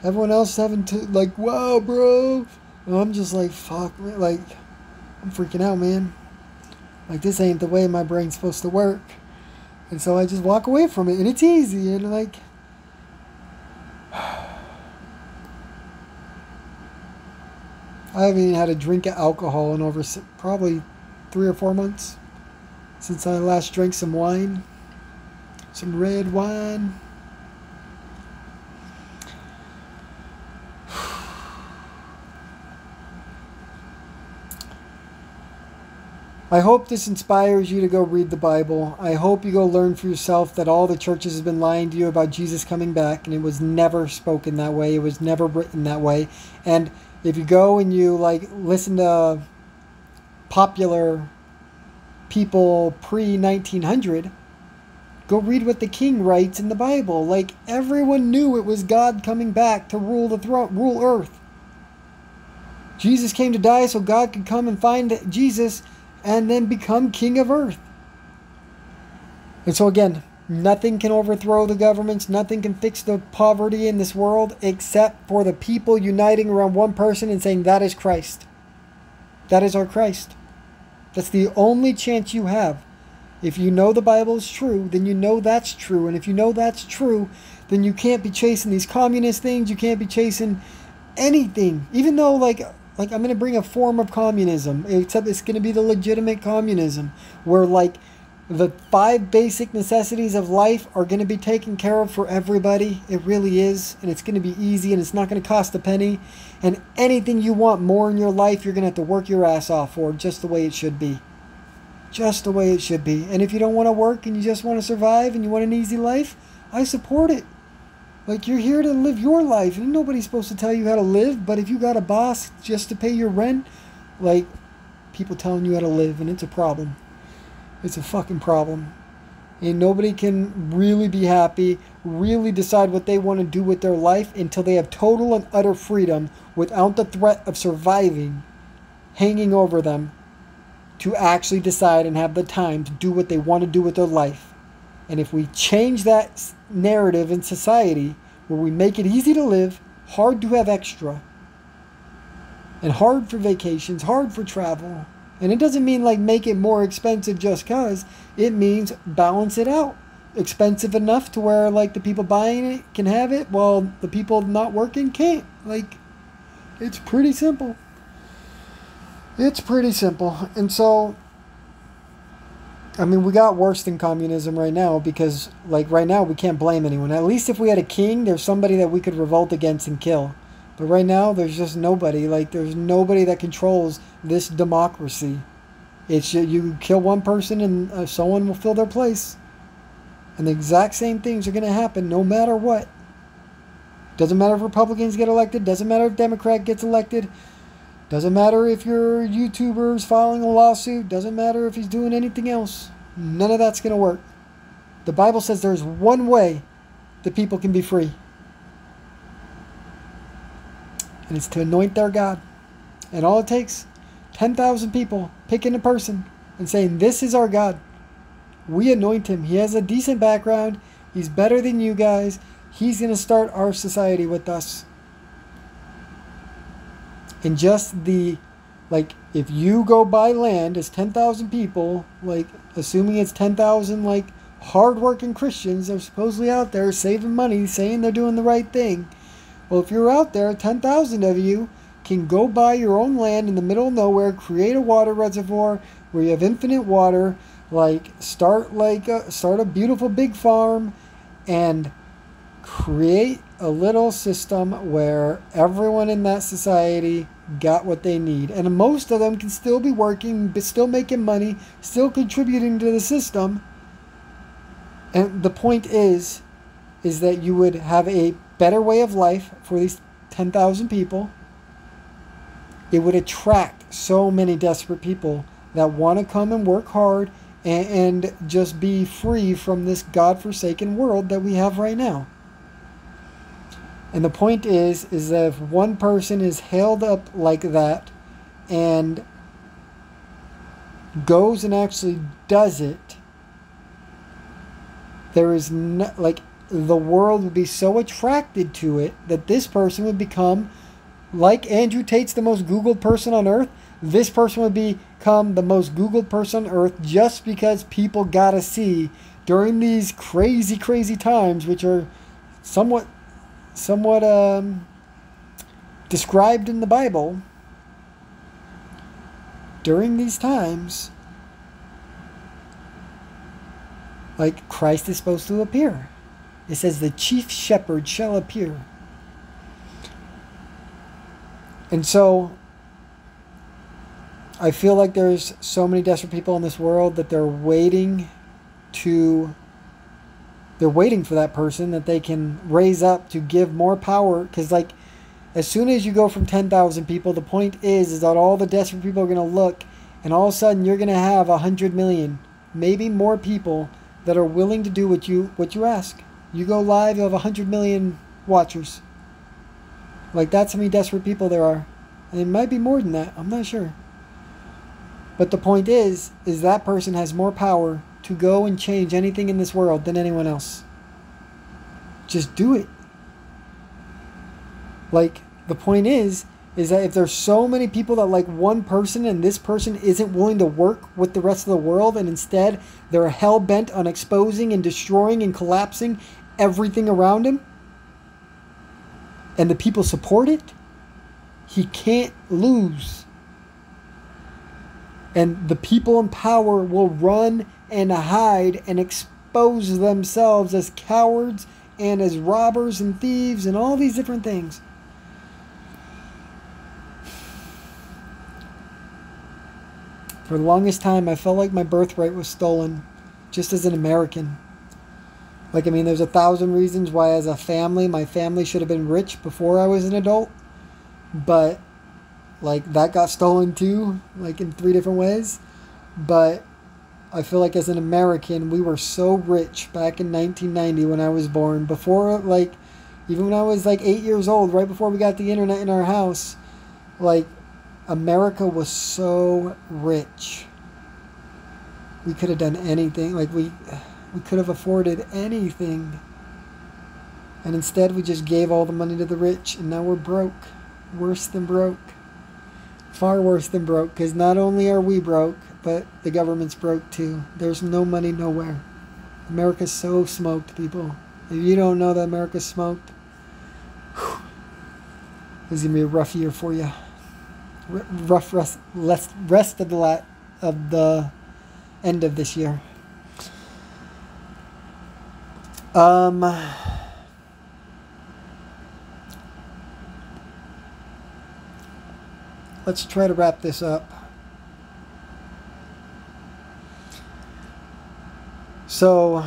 everyone else having to, like, wow, bro. And I'm just like, fuck, man. Like, I'm freaking out, man. Like, this ain't the way my brain's supposed to work. And so I just walk away from it. And it's easy. And, like, I haven't even had a drink of alcohol in over probably 3 or 4 months since I last drank some wine. Some red wine. I hope this inspires you to go read the Bible. I hope you go learn for yourself that all the churches have been lying to you about Jesus coming back, and it was never spoken that way. It was never written that way. And if you go and you like listen to popular people pre-1900, go read what the king writes in the Bible. Like, everyone knew it was God coming back to rule the throne, rule earth. Jesus came to die so God could come and find Jesus and then become king of earth. And so again, nothing can overthrow the governments. Nothing can fix the poverty in this world except for the people uniting around one person and saying, that is Christ. That is our Christ. That's the only chance you have. If you know the Bible is true, then you know that's true. And if you know that's true, then you can't be chasing these communist things. You can't be chasing anything. Even though, like I'm going to bring a form of communism, except it's going to be the legitimate communism, where, like, the 5 basic necessities of life are going to be taken care of for everybody. It really is. And it's going to be easy, and it's not going to cost a penny. And anything you want more in your life, you're going to have to work your ass off for, just the way it should be. Just the way it should be. And if you don't want to work and you just want to survive and you want an easy life, I support it. Like, you're here to live your life, and nobody's supposed to tell you how to live. But if you got a boss just to pay your rent, like, people telling you how to live, and it's a problem. It's a fucking problem. And nobody can really be happy, really decide what they want to do with their life until they have total and utter freedom without the threat of surviving hanging over them, to actually decide and have the time to do what they want to do with their life. And if we change that narrative in society, where we make it easy to live, hard to have extra, and hard for vacations, hard for travel, and it doesn't mean like make it more expensive just cause, it means balance it out. Expensive enough to where like the people buying it can have it, while the people not working can't. Like, it's pretty simple. It's pretty simple. And so, I mean, we got worse than communism right now, because, like, right now we can't blame anyone. At least if we had a king, there's somebody that we could revolt against and kill. But right now, there's just nobody. Like, there's nobody that controls this democracy. It's you kill one person and someone will fill their place. And the exact same things are going to happen no matter what. Doesn't matter if Republicans get elected. Doesn't matter if Democrat gets elected. Doesn't matter if your YouTuber's filing a lawsuit. Doesn't matter if he's doing anything else. None of that's going to work. The Bible says there's one way the people can be free. And it's to anoint their God. And all it takes, 10,000 people picking a person and saying, this is our God. We anoint him. He has a decent background. He's better than you guys. He's going to start our society with us. And just the, like, if you go buy land as 10,000 people, like, assuming it's 10,000, like, hardworking Christians, they're supposedly out there saving money, saying they're doing the right thing. Well, if you're out there, 10,000 of you can go buy your own land in the middle of nowhere, create a water reservoir where you have infinite water, like, start a beautiful big farm, and create a little system where everyone in that society got what they need. And most of them can still be working, but still making money, still contributing to the system. And the point is that you would have a better way of life for these 10,000 people. It would attract so many desperate people that want to come and work hard and just be free from this godforsaken world that we have right now. And the point is that if one person is held up like that and goes and actually does it, there is no, like, the world would be so attracted to it that this person would become, like Andrew Tate's the most Googled person on earth, this person would become the most Googled person on earth just because people gotta see during these crazy, crazy times, which are somewhat described in the Bible. During these times, like, Christ is supposed to appear. It says the chief shepherd shall appear. And so I feel like there's so many desperate people in this world that they're waiting for that person that they can raise up to give more power. Because, like, as soon as you go from 10,000 people, the point is that all the desperate people are going to look, and all of a sudden you're going to have 100 million, maybe more people that are willing to do what you ask. You go live, you'll have 100 million watchers. Like, that's how many desperate people there are. And it might be more than that. I'm not sure. But the point is that person has more power to go and change anything in this world than anyone else. Just do it. Like, the point is that if there's so many people that like one person and this person isn't willing to work with the rest of the world, and instead they're hell-bent on exposing and destroying and collapsing everything around him, and the people support it, he can't lose. And the people in power will run and hide and expose themselves as cowards and as robbers and thieves and all these different things. For the longest time, I felt like my birthright was stolen, just as an American. Like, I mean, there's 1,000 reasons why as a family, my family should have been rich before I was an adult. But, like, that got stolen too, like, in 3 different ways. But I feel like as an American, we were so rich back in 1990 when I was born. Before, like, even when I was, like, 8 years old, right before we got the internet in our house, like, America was so rich. We could have done anything. Like, we could have afforded anything. And instead, we just gave all the money to the rich, and now we're broke. Worse than broke. Far worse than broke, because not only are we broke, but the government's broke too. There's no money nowhere. America's so smoked, people. If you don't know that America's smoked, this is going to be a rough year for you. Rough rest of the end of this year. Let's try to wrap this up. So,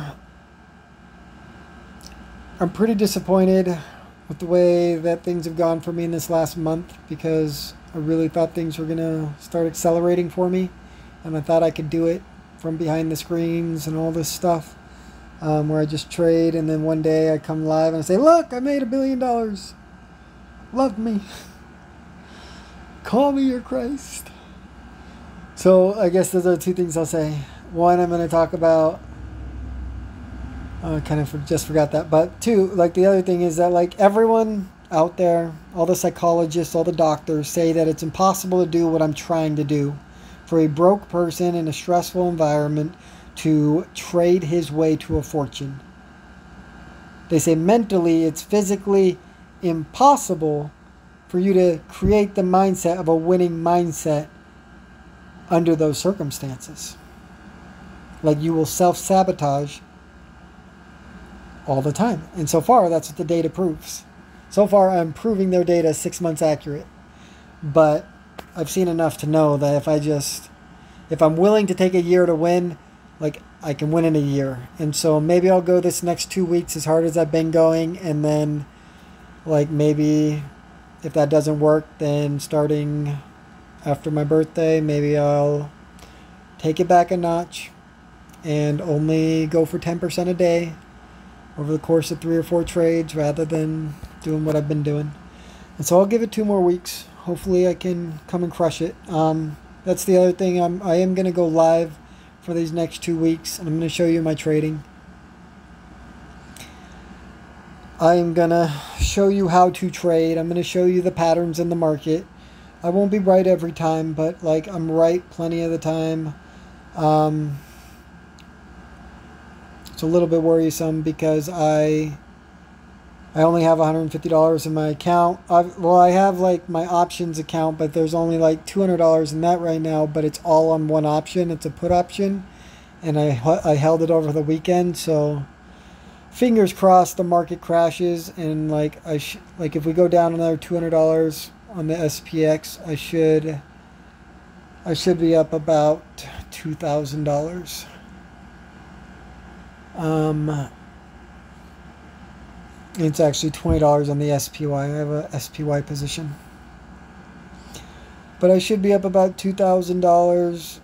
I'm pretty disappointed with the way that things have gone for me in this last month, because I really thought things were going to start accelerating for me, and I thought I could do it from behind the screens and all this stuff, where I just trade, and then one day I come live and I say, look, I made $1 billion. Love me. Call me your Christ. So I guess those are two things I'll say. One, I'm going to talk about, I kind of just forgot that. But two, like the other thing is that like everyone out there, all the psychologists, all the doctors say that it's impossible to do what I'm trying to do. For a broke person in a stressful environment to trade his way to a fortune. They say mentally it's physically impossible for you to create the mindset of a winning mindset under those circumstances. Like you will self-sabotage all the time. And so far, that's what the data proves. So far, I'm proving their data 6 months accurate. But I've seen enough to know that if I'm willing to take a year to win, like I can win in a year. And so maybe I'll go this next 2 weeks as hard as I've been going, and then like maybe if that doesn't work, then starting after my birthday, maybe I'll take it back a notch and only go for 10% a day over the course of 3 or 4 trades rather than doing what I've been doing. And so I'll give it 2 more weeks. Hopefully I can come and crush it. That's the other thing. I am going to go live for these next 2 weeks, and I'm going to show you my trading. I'm going to show you how to trade. I'm going to show you the patterns in the market. I won't be right every time, but like I'm right plenty of the time. It's a little bit worrisome because I only have $150 in my account. I have like my options account, but there's only like $200 in that right now, but it's all on one option. It's a put option, and I held it over the weekend, so fingers crossed the market crashes, and like like if we go down another $200 on the SPX, I should be up about $2,000. It's actually $20 on the SPY. I have a SPY position, but I should be up about $2,000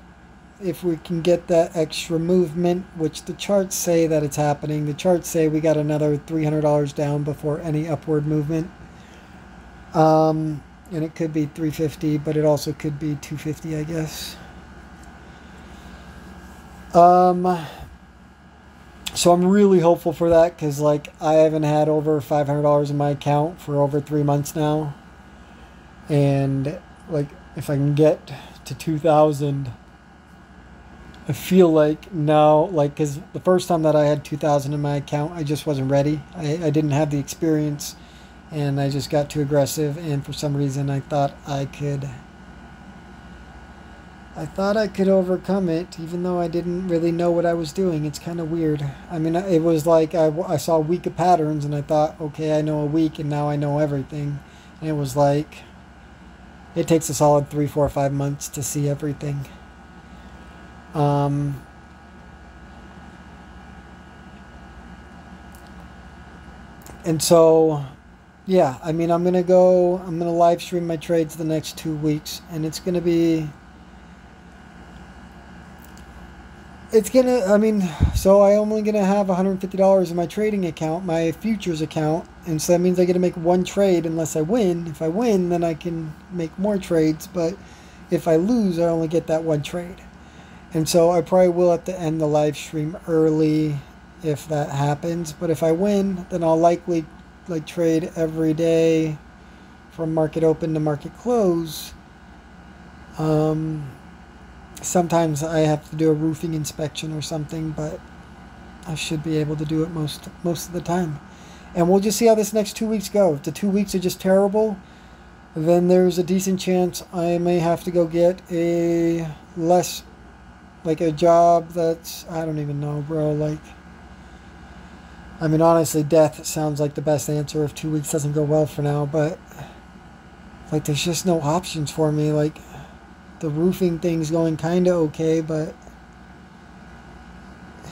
if we can get that extra movement, which the charts say that it's happening. The charts say we got another $300 down before any upward movement. And it could be 350, but it also could be 250, I guess. So I'm really hopeful for that, because like I haven't had over $500 in my account for over 3 months now. And like if I can get to 2,000, I feel like now, like, because the first time that I had 2,000 in my account, I just wasn't ready. I didn't have the experience, and I just got too aggressive, and for some reason I thought I could overcome it, even though I didn't really know what I was doing. It's kind of weird. I mean, it was like I saw a week of patterns, and I thought, okay, I know a week, and now I know everything. And it was like, it takes a solid 3, 4, 5 months to see everything. And so, yeah, I mean, I'm going to live stream my trades the next 2 weeks, and I only going to have $150 in my trading account, my futures account, and so that means I get to make 1 trade unless I win. If I win, then I can make more trades, but if I lose, I only get that 1 trade. And so I probably will have to end the live stream early if that happens, but if I win, then I'll likely like trade every day from market open to market close. Sometimes I have to do a roofing inspection or something, but I should be able to do it most of the time. And we'll just see how this next 2 weeks go. If the 2 weeks are just terrible, then there's a decent chance I may have to go get a job that's, I don't even know, bro. Like, I mean, honestly, death sounds like the best answer if 2 weeks doesn't go well for now, but like, there's just no options for me. Like, the roofing thing's going kind of okay, but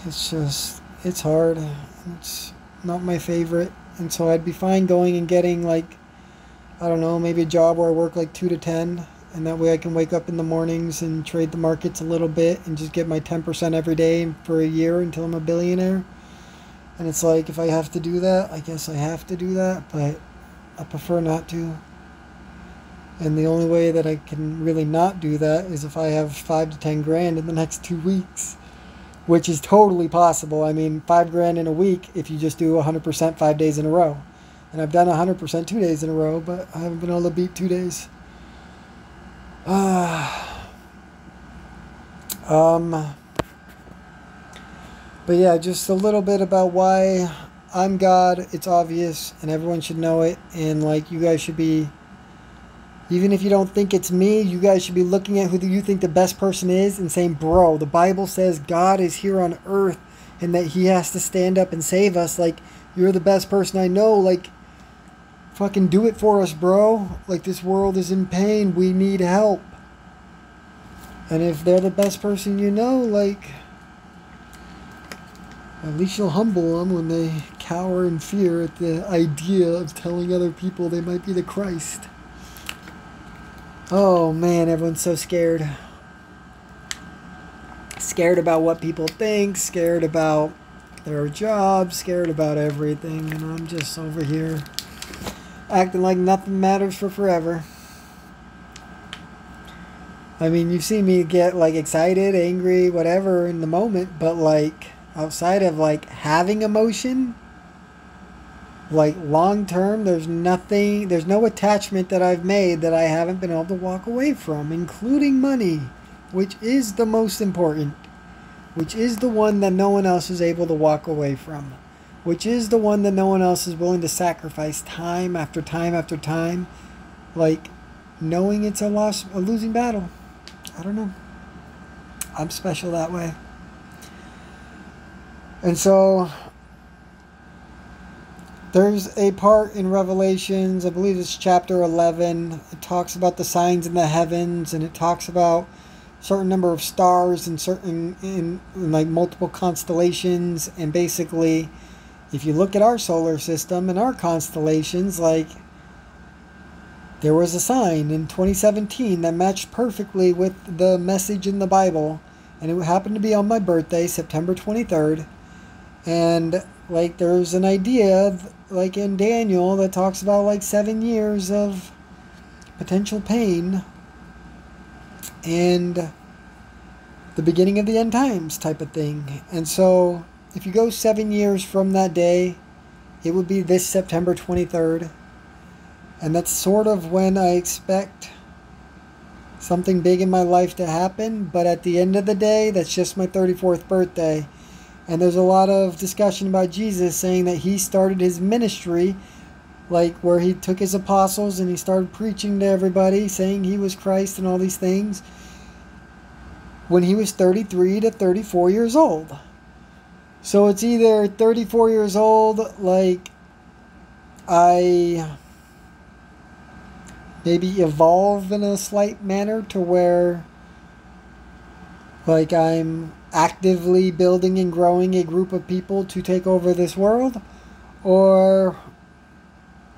it's hard. It's not my favorite. And so I'd be fine going and getting like, I don't know, maybe a job where I work like 2 to 10. And that way I can wake up in the mornings and trade the markets a little bit and just get my 10% every day for a year until I'm a billionaire. And it's like, if I have to do that, I guess I have to do that, but I prefer not to. And the only way that I can really not do that is if I have 5 to 10 grand in the next 2 weeks, which is totally possible. I mean, 5 grand in a week if you just do 100% 5 days in a row. And I've done 100% 2 days in a row, but I haven't been able to beat 2 days. But yeah, just a little bit about why I'm God. It's obvious and everyone should know it. And like, you guys should be, even if you don't think it's me, you guys should be looking at who you think the best person is and saying, bro, the Bible says God is here on earth and that he has to stand up and save us. Like, you're the best person I know. Like, fucking do it for us, bro. Like, this world is in pain. We need help. And if they're the best person you know, like, at least you'll humble them when they cower in fear at the idea of telling other people they might be the Christ. Oh man, everyone's so scared. Scared about what people think, scared about their jobs, scared about everything. And I'm just over here acting like nothing matters for forever. I mean, you see me get like excited, angry, whatever in the moment, but like outside of like having emotion, like long term, there's no attachment that I've made that I haven't been able to walk away from, including money, which is the most important, which is the one that no one else is able to walk away from, which is the one that no one else is willing to sacrifice time after time after time, like knowing it's a losing battle. I don't know. I'm special that way. And so there's a part in Revelations, I believe it's chapter 11. It talks about the signs in the heavens, and it talks about certain number of stars and certain in like multiple constellations. And basically, if you look at our solar system and our constellations, like there was a sign in 2017 that matched perfectly with the message in the Bible, and it happened to be on my birthday, September 23rd. And like there's an idea like in Daniel that talks about like 7 years of potential pain and the beginning of the end times type of thing. And so if you go 7 years from that day, it would be this September 23rd. And that's sort of when I expect something big in my life to happen. But at the end of the day, that's just my 34th birthday. And there's a lot of discussion about Jesus saying that he started his ministry, like where he took his apostles and he started preaching to everybody, saying he was Christ and all these things, when he was 33 to 34 years old. So it's either 34 years old, like I maybe evolve in a slight manner to where like I'm actively building and growing a group of people to take over this world, or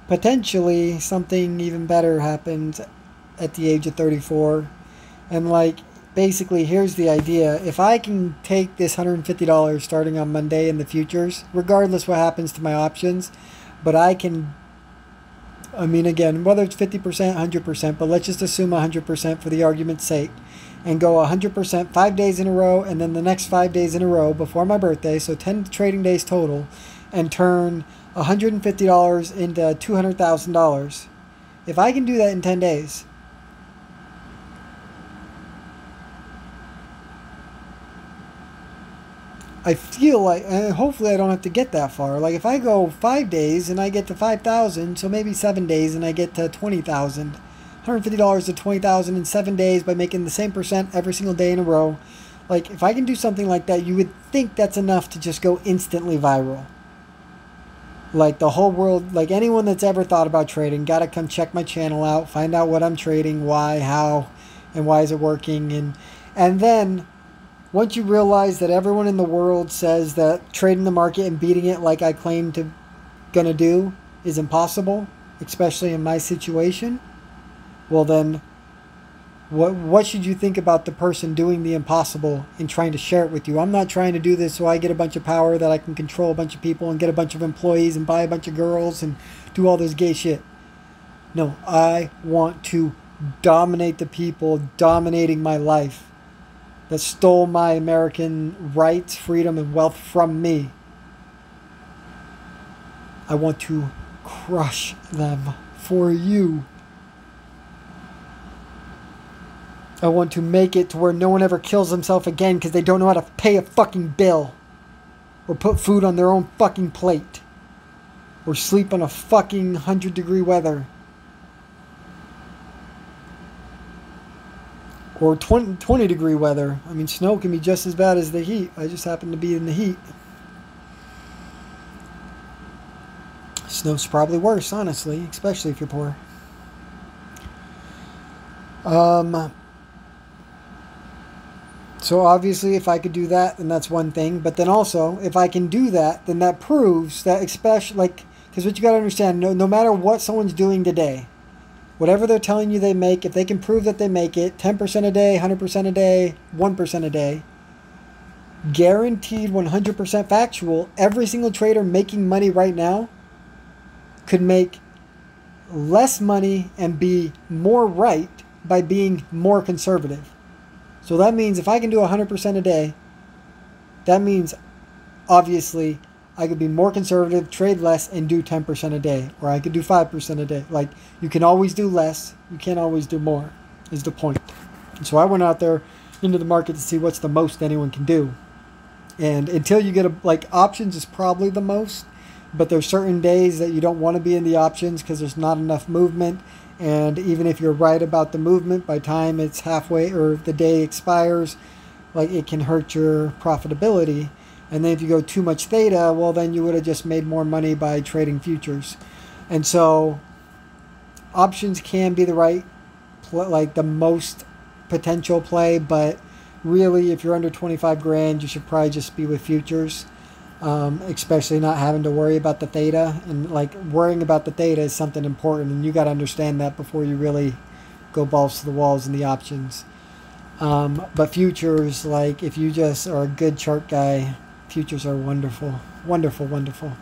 potentially something even better happens at the age of 34. And like basically here's the idea: if I can take this $150 starting on Monday in the futures, regardless what happens to my options, but I can, I mean, again, whether it's 50%, 100%, but let's just assume 100% for the argument's sake, and go 100% 5 days in a row, and then the next 5 days in a row before my birthday, so 10 trading days total, and turn $150 into $200,000. If I can do that in 10 days, I feel like, and hopefully I don't have to get that far. Like if I go 5 days and I get to 5,000, so maybe 7 days and I get to 20,000. $150 to 20,000 in 7 days by making the same percent every single day in a row. Like if I can do something like that, you would think that's enough to just go instantly viral. Like the whole world, like anyone that's ever thought about trading, gotta come check my channel out, find out what I'm trading, why, how, and why is it working. And then once you realize that everyone in the world says that trading the market and beating it like I claim to going to do is impossible, especially in my situation, well then, what should you think about the person doing the impossible and trying to share it with you? I'm not trying to do this so I get a bunch of power that I can control a bunch of people and get a bunch of employees and buy a bunch of girls and do all this gay shit. No, I want to dominate the people dominating my life that stole my American rights, freedom, and wealth from me. I want to crush them for you. I want to make it to where no one ever kills themselves again because they don't know how to pay a fucking bill. Or put food on their own fucking plate. Or sleep in a fucking 100-degree weather. Or 20-degree weather. I mean, snow can be just as bad as the heat. I just happen to be in the heat. Snow's probably worse, honestly. Especially if you're poor. So obviously if I could do that, then that's one thing. But then also, if I can do that, then that proves that, especially, like, because what you got to understand, no matter what someone's doing today, whatever they're telling you they make, if they can prove that they make it 10% a day, 100% a day, 1% a day, guaranteed 100% factual, every single trader making money right now could make less money and be more right by being more conservative. So that means if I can do 100% a day, that means obviously I could be more conservative, trade less, and do 10% a day. Or I could do 5% a day. Like, you can always do less. You can't always do more, is the point. And so I went out there into the market to see what's the most anyone can do. And until you get options is probably the most. But there's certain days that you don't want to be in the options because there's not enough movement. And even if you're right about the movement, by the time it's halfway or the day expires, like, it can hurt your profitability. And then if you go too much theta, well, then you would have just made more money by trading futures. And so options can be the right, like, the most potential play. But really, if you're under 25 grand, you should probably just be with futures. Especially not having to worry about the theta, and like worrying about the theta is something important, and you got to understand that before you really go balls to the walls in the options. But futures, like, if you just are a good chart guy, futures are wonderful, wonderful, wonderful.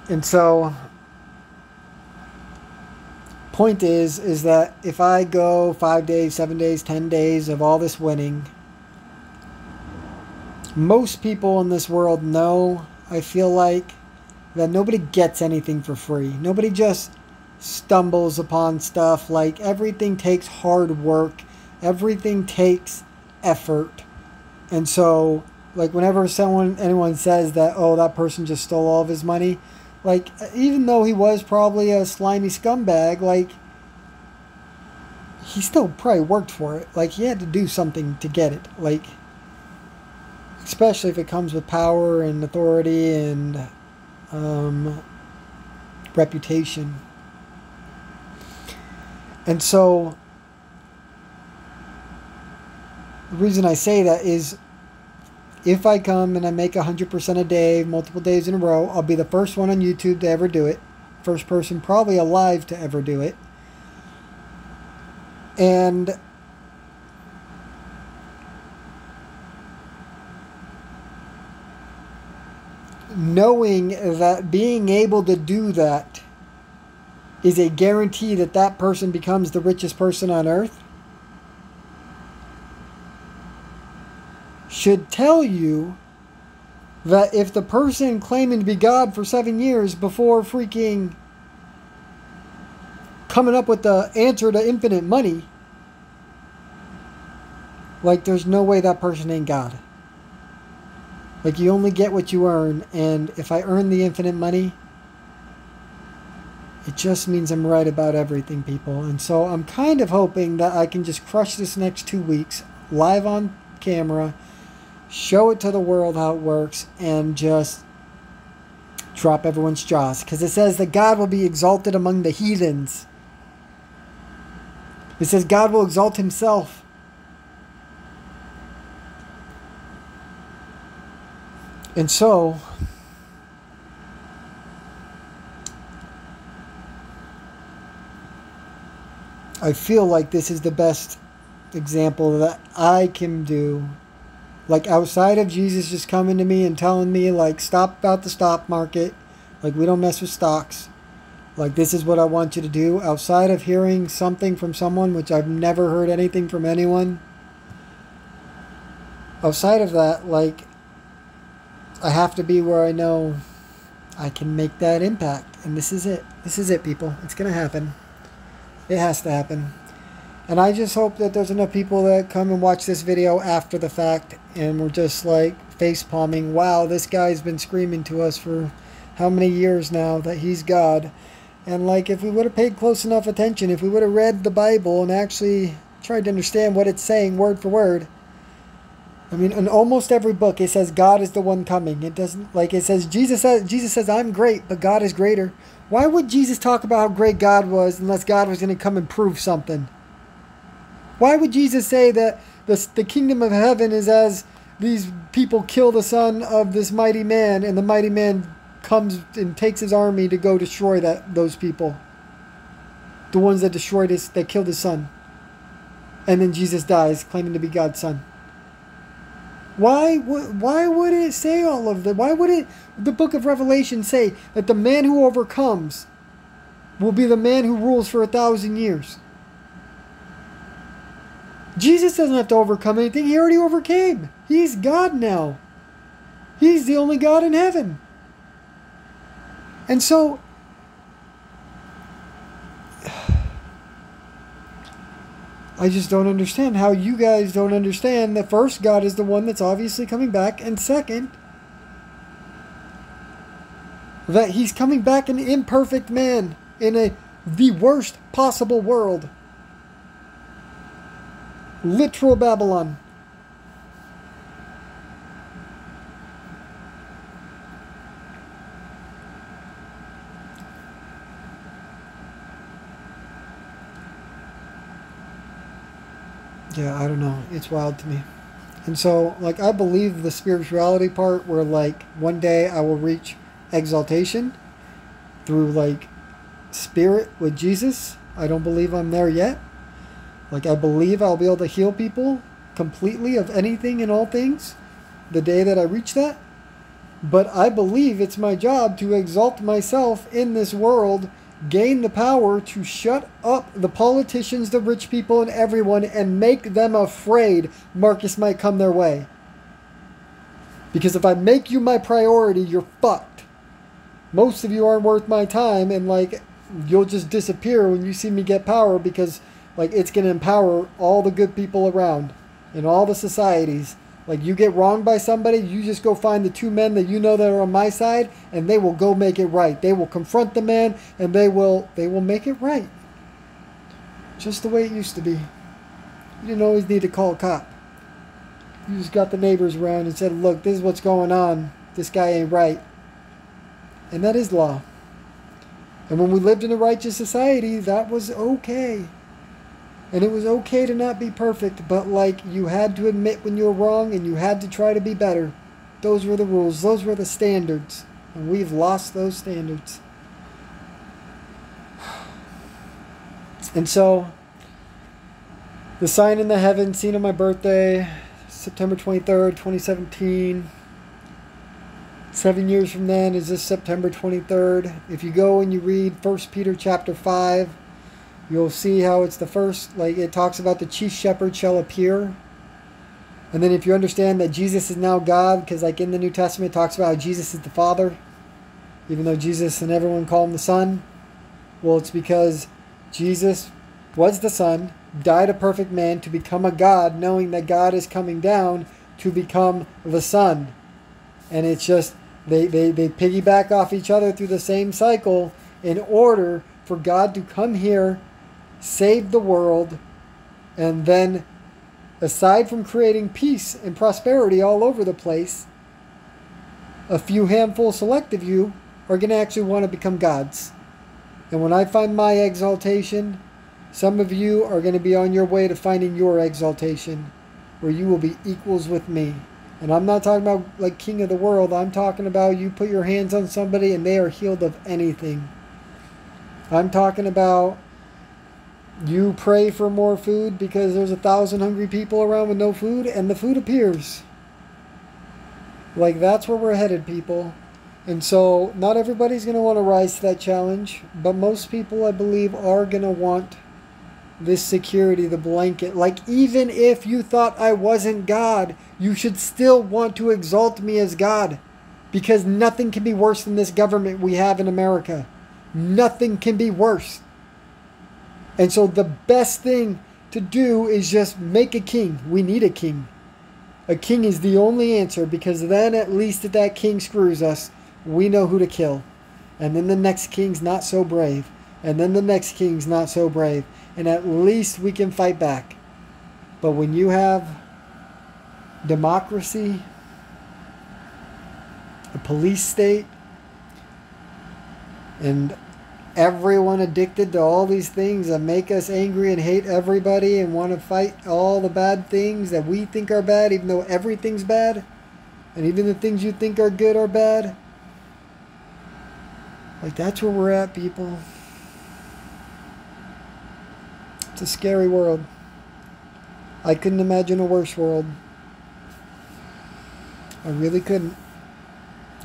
And so point is that if I go 5 days, 7 days, 10 days of all this winning, most people in this world know, I feel like, that nobody gets anything for free. Nobody just stumbles upon stuff. Like, everything takes hard work. Everything takes effort. And so, like, whenever anyone says that, oh, that person just stole all of his money, like, even though he was probably a slimy scumbag, like, he still probably worked for it. Like, he had to do something to get it. Like, especially if it comes with power and authority and reputation. And so the reason I say that is, if I come and I make 100% a day, multiple days in a row, I'll be the first one on YouTube to ever do it. First person probably alive to ever do it. And knowing that being able to do that is a guarantee that that person becomes the richest person on earth should tell you that if the person claiming to be God for 7 years before freaking coming up with the answer to infinite money, like, there's no way that person ain't God. Like, you only get what you earn, and if I earn the infinite money, it just means I'm right about everything, people. And so I'm kind of hoping that I can just crush this next 2 weeks, live on camera, show it to the world how it works, and just drop everyone's jaws. Because it says that God will be exalted among the heathens. It says God will exalt himself. And so, I feel like this is the best example that I can do. Like, outside of Jesus just coming to me and telling me, like, stop about the stock market. Like, we don't mess with stocks. Like, this is what I want you to do. Outside of hearing something from someone, which I've never heard anything from anyone. Outside of that, like, I have to be where I know I can make that impact. And this is it. This is it, people. It's going to happen. It has to happen. And I just hope that there's enough people that come and watch this video after the fact and we're just like face palming, wow, this guy's been screaming to us for how many years now that he's God. And like, if we would have paid close enough attention, if we would have read the Bible and actually tried to understand what it's saying word for word. I mean, in almost every book it says God is the one coming. It doesn't, like, it says Jesus says I'm great, but God is greater. Why would Jesus talk about how great God was unless God was going to come and prove something? Why would Jesus say that the kingdom of heaven is as these people kill the son of this mighty man, and the mighty man comes and takes his army to go destroy those people, the ones that that killed his son, and then Jesus dies claiming to be God's son? Why would it say all of that? Why would the book of Revelation say that the man who overcomes will be the man who rules for 1,000 years? Jesus doesn't have to overcome anything. He already overcame. He's God now. He's the only God in heaven. And so, I just don't understand how you guys don't understand that first, God is the one that's obviously coming back, and second, that he's coming back an imperfect man in the worst possible world. Literal Babylon. Yeah, I don't know. It's wild to me. And so, like, I believe the spirituality part where, like, one day I will reach exaltation through, like, spirit with Jesus. I don't believe I'm there yet. Like, I believe I'll be able to heal people completely of anything and all things the day that I reach that. But I believe it's my job to exalt myself in this world, gain the power to shut up the politicians, the rich people, and everyone, and make them afraid Marcus might come their way. Because if I make you my priority, you're fucked. Most of you aren't worth my time, and, like, you'll just disappear when you see me get power, because, like, it's going to empower all the good people around in all the societies. Like, you get wronged by somebody, you just go find the two men that you know that are on my side, and they will go make it right. They will confront the man, and they will make it right. Just the way it used to be. You didn't always need to call a cop. You just got the neighbors around and said, look, this is what's going on. This guy ain't right. And that is law. And when we lived in a righteous society, that was okay. And it was okay to not be perfect, but, like, you had to admit when you were wrong and you had to try to be better. Those were the rules. Those were the standards. And we've lost those standards. And so, the sign in the heavens seen on my birthday, September 23rd, 2017. 7 years from then is this September 23rd. If you go and you read 1 Peter chapter 5, you'll see how it's the first, like, it talks about the chief shepherd shall appear. And then if you understand that Jesus is now God, because, like, in the New Testament it talks about how Jesus is the Father, even though Jesus and everyone call him the Son. Well, it's because Jesus was the Son, died a perfect man to become a God, knowing that God is coming down to become the Son. And it's just, they piggyback off each other through the same cycle in order for God to come here, save the world, and then, aside from creating peace and prosperity all over the place, a few handful select of you are going to actually want to become gods. And when I find my exaltation, some of you are going to be on your way to finding your exaltation, where you will be equals with me. And I'm not talking about, like, king of the world. I'm talking about you put your hands on somebody and they are healed of anything. I'm talking about You pray for more food because there's 1,000 hungry people around with no food, and the food appears. Like, that's where we're headed, people. And so, not everybody's going to want to rise to that challenge, but most people, I believe, are going to want this security, the blanket. Like, even if you thought I wasn't God, you should still want to exalt me as God. Because nothing can be worse than this government we have in America. Nothing can be worse. And so the best thing to do is just make a king. We need a king. A king is the only answer, because then at least if that king screws us, we know who to kill. And then the next king's not so brave. And then the next king's not so brave. And at least we can fight back. But when you have democracy, a police state, and everyone addicted to all these things that make us angry and hate everybody and want to fight all the bad things that we think are bad, even though everything's bad, and even the things you think are good are bad. Like, that's where we're at, people. It's a scary world. I couldn't imagine a worse world. I really couldn't.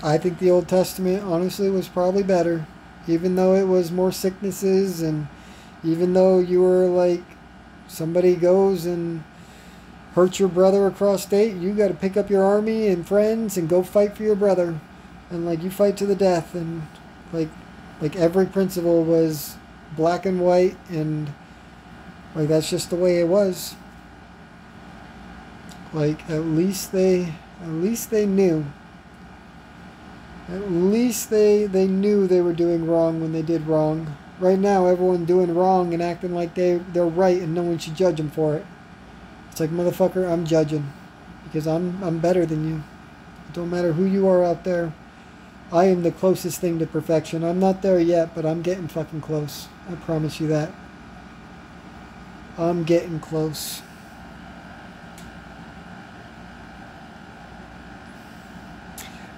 I think the Old Testament, honestly, was probably better. Even though it was more sicknesses, and even though you were like, somebody goes and hurts your brother across state, you got to pick up your army and friends and go fight for your brother. And like, you fight to the death. And like every principle was black and white, and like, that's just the way it was. Like, at least they knew. At least they knew they were doing wrong when they did wrong. Right now, everyone doing wrong and acting like they're right, and no one should judge them for it. It's like, motherfucker, I'm judging because I'm better than you. It don't matter who you are out there. I am the closest thing to perfection. I'm not there yet, but I'm getting fucking close. I promise you that. I'm getting close.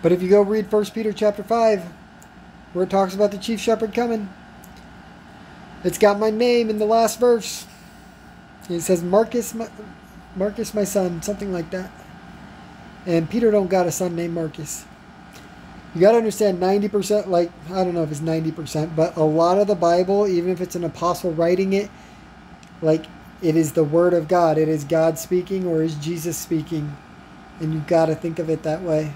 But if you go read 1 Peter chapter 5, where it talks about the chief shepherd coming, it's got my name in the last verse. It says, Marcus, my son, something like that. And Peter don't got a son named Marcus. You got to understand, 90%, like, I don't know if it's 90%, but a lot of the Bible, even if it's an apostle writing it, like, it is the word of God. It is God speaking, or is Jesus speaking. And you got to think of it that way.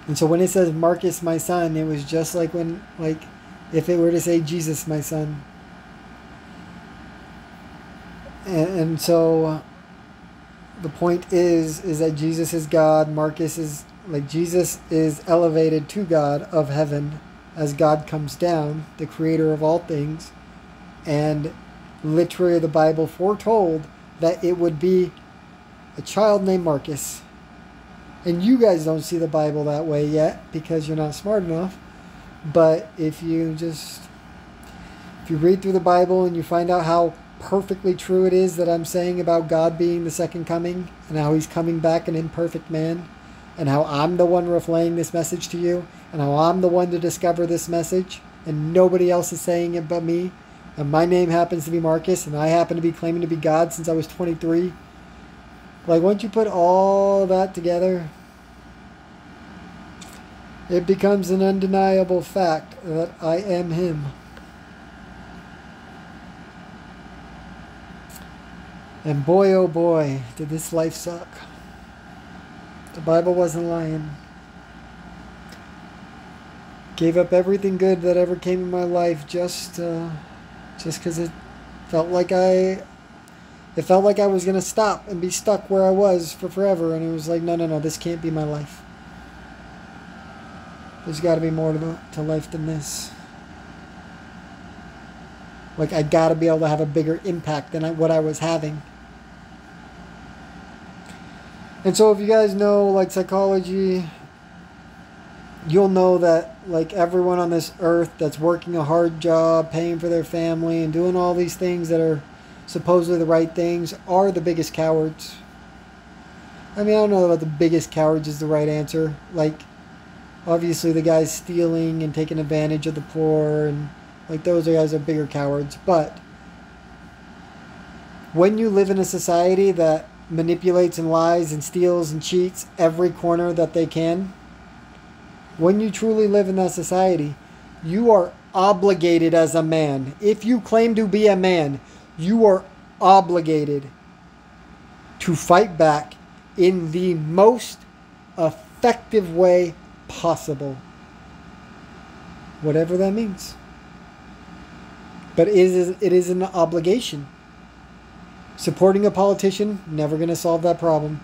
And so when it says Marcus, my son, it was just like when, like, if it were to say Jesus, my son. And so the point is that Jesus is God. Marcus is, like, Jesus is elevated to God of heaven as God comes down, the creator of all things. And literally the Bible foretold that it would be a child named Marcus. And you guys don't see the Bible that way yet because you're not smart enough. But if you read through the Bible and you find out how perfectly true it is that I'm saying about God being the second coming, and how he's coming back an imperfect man, and how I'm the one relaying this message to you, and how I'm the one to discover this message, and nobody else is saying it but me, and my name happens to be Marcus, and I happen to be claiming to be God since I was 23. Like, once you put all that together, it becomes an undeniable fact that I am him. And boy, oh boy, did this life suck. The Bible wasn't lying. Gave up everything good that ever came in my life just because it felt like I was going to stop and be stuck where I was for forever. And it was like, no, this can't be my life. There's got to be more to life than this. Like, I got to be able to have a bigger impact than what I was having. And so if you guys know, like, psychology, you'll know that, like, everyone on this earth that's working a hard job, paying for their family, and doing all these things that are supposedly the right things are the biggest cowards. I mean, I don't know about the biggest cowards is the right answer. Like, obviously the guys stealing and taking advantage of the poor, and Like, those guys are bigger cowards. But when you live in a society that manipulates and lies and steals and cheats every corner that they can, when you truly live in that society, you are obligated as a man. If you claim to be a man, you are obligated to fight back in the most effective way possible. Whatever that means. But it is an obligation. Supporting a politician, never going to solve that problem.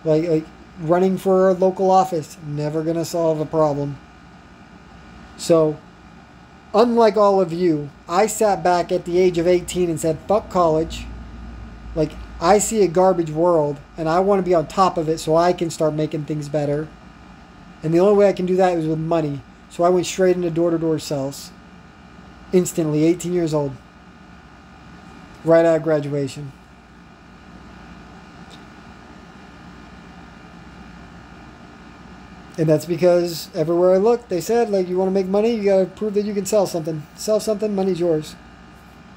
Like running for a local office, never going to solve a problem. So, unlike all of you, I sat back at the age of 18 and said, fuck college. Like, I see a garbage world, and I want to be on top of it so I can start making things better. And the only way I can do that is with money. So I went straight into door-to-door sales. Instantly, 18 years old. Right out of graduation. And that's because everywhere I looked, they said, like, you want to make money, you got to prove that you can sell something. Sell something, money's yours.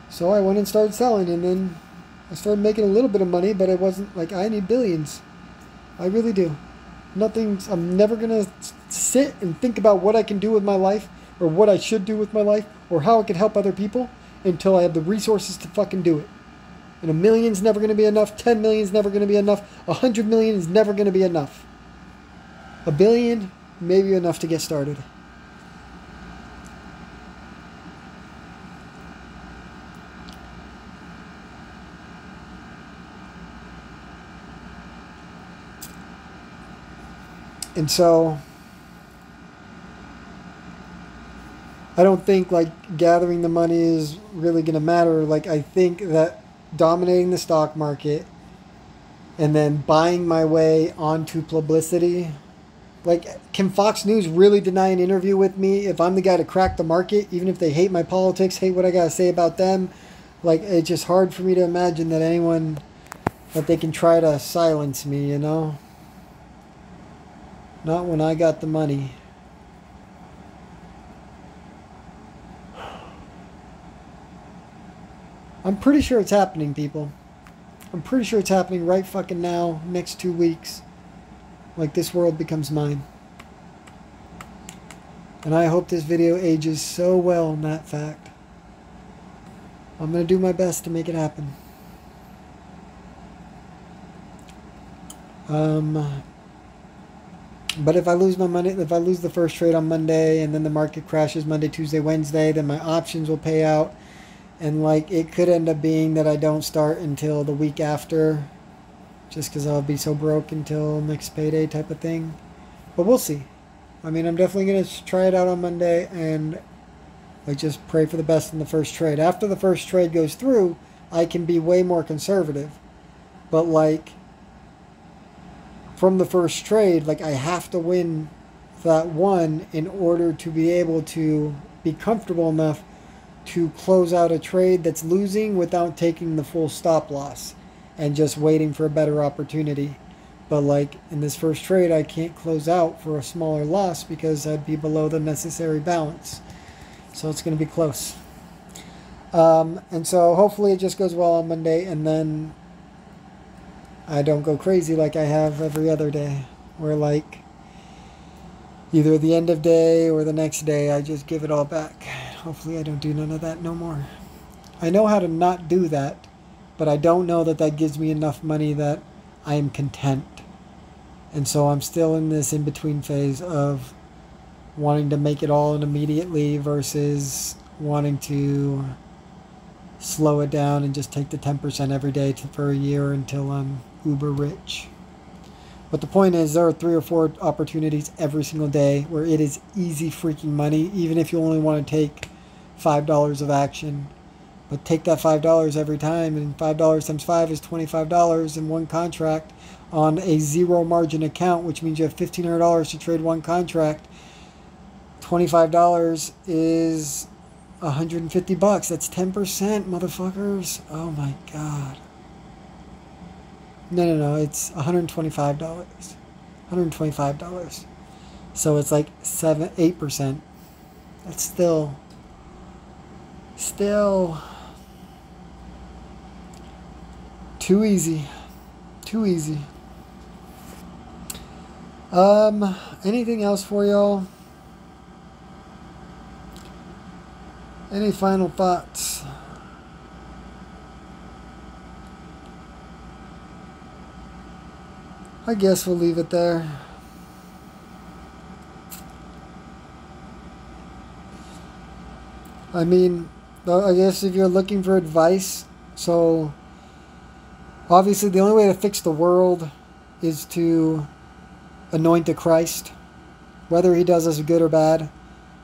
So I went and started selling, and then I started making a little bit of money, but it wasn't like I need billions. I really do. I'm never going to sit and think about what I can do with my life, or what I should do with my life, or how I can help other people until I have the resources to fucking do it. And $1 million's never going to be enough. 10 million's never going to be enough. 100 million is never going to be enough. $1 billion, maybe enough to get started. And so, I don't think, like, gathering the money is really going to matter. Like, I think that dominating the stock market and then buying my way onto publicity. Like, can Fox News really deny an interview with me if I'm the guy to crack the market, even if they hate my politics, hate what I got to say about them? Like, it's just hard for me to imagine that that they can try to silence me, you know? Not when I got the money. I'm pretty sure it's happening, people. I'm pretty sure it's happening right fucking now, next 2 weeks. Like, this world becomes mine. And I hope this video ages so well in that fact. I'm going to do my best to make it happen. But if I lose my money, if I lose the first trade on Monday and then the market crashes Monday, Tuesday, Wednesday, then my options will pay out. And, like, it could end up being that I don't start until the week after. Just because I'll be so broke until next payday type of thing. But we'll see. I mean, I'm definitely going to try it out on Monday and, like, just pray for the best in the first trade. After the first trade goes through, I can be way more conservative. But, like, from the first trade, like, I have to win that one in order to be able to be comfortable enough to close out a trade that's losing without taking the full stop loss and just waiting for a better opportunity. But, like, in this first trade, I can't close out for a smaller loss because I'd be below the necessary balance. So it's going to be close. And so hopefully it just goes well on Monday, and then I don't go crazy like I have every other day, where, like, either the end of day or the next day I just give it all back. Hopefully I don't do none of that no more. I know how to not do that, but I don't know that that gives me enough money that I am content. And so I'm still in this in-between phase of wanting to make it all in immediately versus wanting to slow it down and just take the 10% every day for a year until I'm uber rich. But the point is, there are 3 or 4 opportunities every single day where it is easy freaking money, even if you only want to take $5 of action. But take that $5 every time, and $5 times 5 is $25 in one contract on a zero margin account, which means you have $1,500 to trade one contract. $25 is $150. That's 10%, motherfuckers. Oh my god. No, it's $125. $125. So it's like 8%. That's still Still too easy. Too easy. Anything else for y'all? Any final thoughts? I guess we'll leave it there. I mean, I guess if you're looking for advice, so obviously the only way to fix the world is to anoint a Christ. Whether he does us good or bad,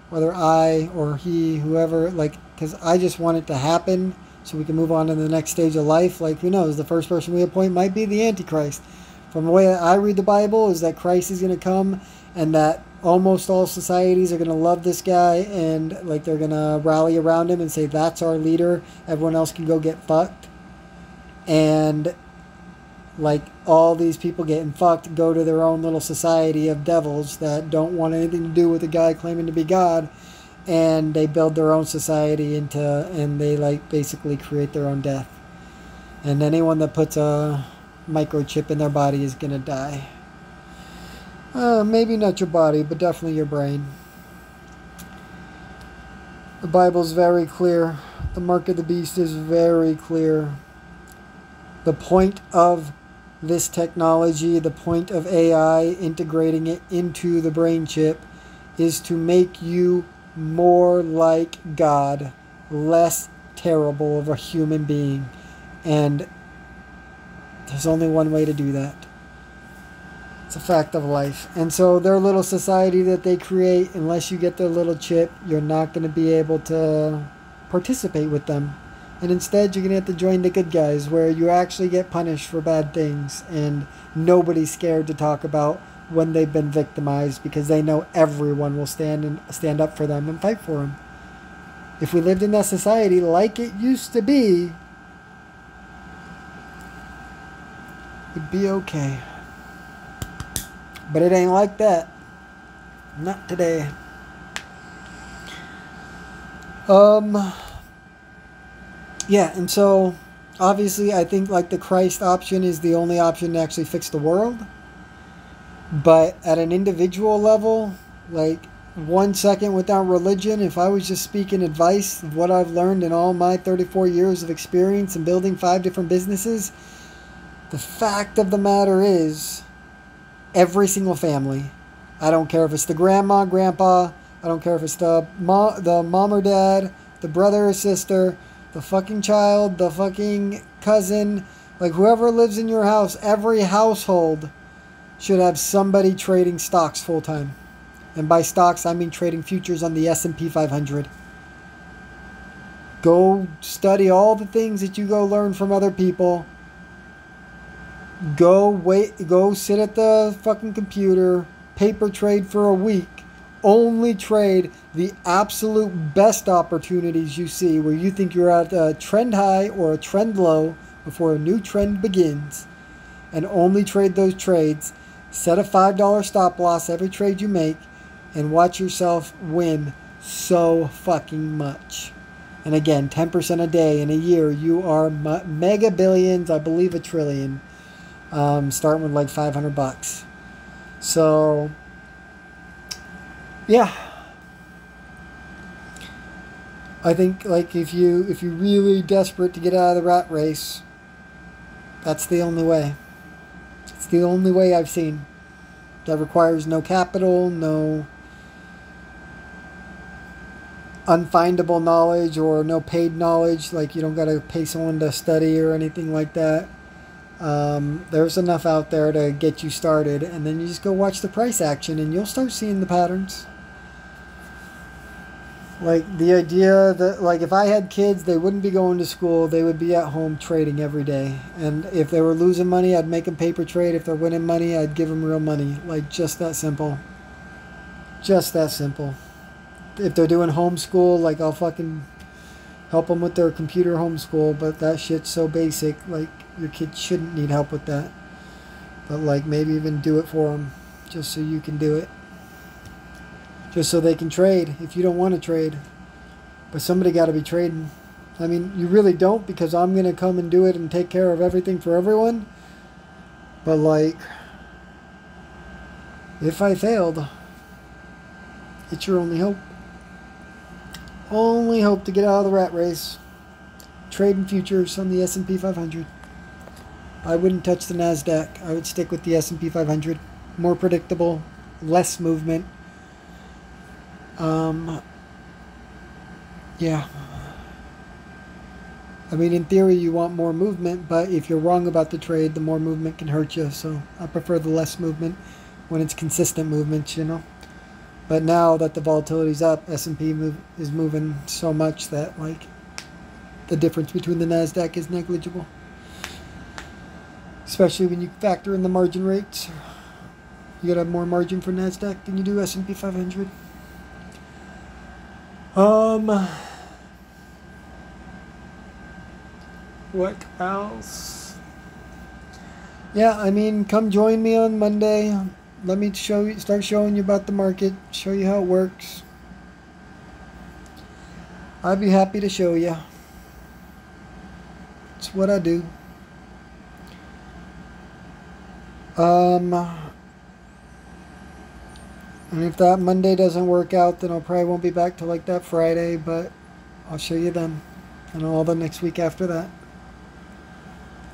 whether I or he, whoever, like, because I just want it to happen so we can move on to the next stage of life. Like, who knows, the first person we appoint might be the Antichrist. From the way that I read the Bible is that Christ is going to come and that almost all societies are going to love this guy and like they're going to rally around him and say that's our leader, everyone else can go get fucked. And like all these people getting fucked go to their own little society of devils that don't want anything to do with the guy claiming to be God, and they build their own society and they like basically create their own death. And anyone that puts a microchip in their body is gonna die. Maybe not your body, but definitely your brain. The Bible's very clear. The mark of the beast is very clear. The point of this technology, the point of AI, integrating it into the brain chip, is to make you more like God, less terrible of a human being. And there's only one way to do that. It's a fact of life. And so their little society that they create, unless you get their little chip, you're not going to be able to participate with them. And instead, you're going to have to join the good guys, where you actually get punished for bad things. And nobody's scared to talk about when they've been victimized, because they know everyone will stand up for them and fight for them. If we lived in that society like it used to be, it'd be okay. But it ain't like that. Not today. Yeah, and so obviously I think like the Christ option is the only option to actually fix the world. But at an individual level, like 1 second without religion, if I was just speaking advice of what I've learned in all my 34 years of experience in building 5 different businesses, the fact of the matter is, every single family, I don't care if it's the grandma, grandpa, I don't care if it's the mom or dad, the brother or sister, the fucking child, the fucking cousin, like whoever lives in your house, every household should have somebody trading stocks full time. And by stocks, I mean trading futures on the S&P 500. Go study all the things that you go learn from other people. Go sit at the fucking computer, paper trade for a week. Only trade the absolute best opportunities you see, where you think you're at a trend high or a trend low before a new trend begins. And only trade those trades. Set a $5 stop loss every trade you make, and watch yourself win so fucking much. And again, 10% a day in a year, you are mega billions, I believe $1 trillion. Starting with like $500. So, yeah. I think like if you're really desperate to get out of the rat race, that's the only way. It's the only way I've seen. That requires no capital, no unfindable knowledge, or no paid knowledge. Like you don't got to pay someone to study or anything like that. There's enough out there to get you started, and then you just go watch the price action and you'll start seeing the patterns. Like the idea that like if I had kids, they wouldn't be going to school, they would be at home trading every day. And if they were losing money, I'd make them paper trade. If they're winning money, I'd give them real money. Like just that simple. Just that simple. If they're doing homeschool, like I'll fucking help them with their computer homeschool, but that shit's so basic, like your kid shouldn't need help with that. But like maybe even do it for them just so you can do it. Just so they can trade if you don't want to trade. But somebody got to be trading. I mean, you really don't, because I'm going to come and do it and take care of everything for everyone. But like, if I failed, it's your only hope. Only hope to get out of the rat race. Trading futures on the S&P 500. I wouldn't touch the NASDAQ. I would stick with the S&P 500. More predictable, less movement. Yeah. I mean, in theory, you want more movement, but if you're wrong about the trade, the more movement can hurt you. So I prefer the less movement when it's consistent movement, you know. But now that the volatility's up, S&P is moving so much that, like, the difference between the NASDAQ is negligible. Especially when you factor in the margin rates. You gotta have more margin for NASDAQ than you do S&P 500. What else? Yeah, I mean, come join me on Monday. Let me start showing you about the market, show you how it works. I'd be happy to show you. It's what I do. And if that Monday doesn't work out, then I probably won't be back till like that Friday, but I'll show you then. And all the next week after that.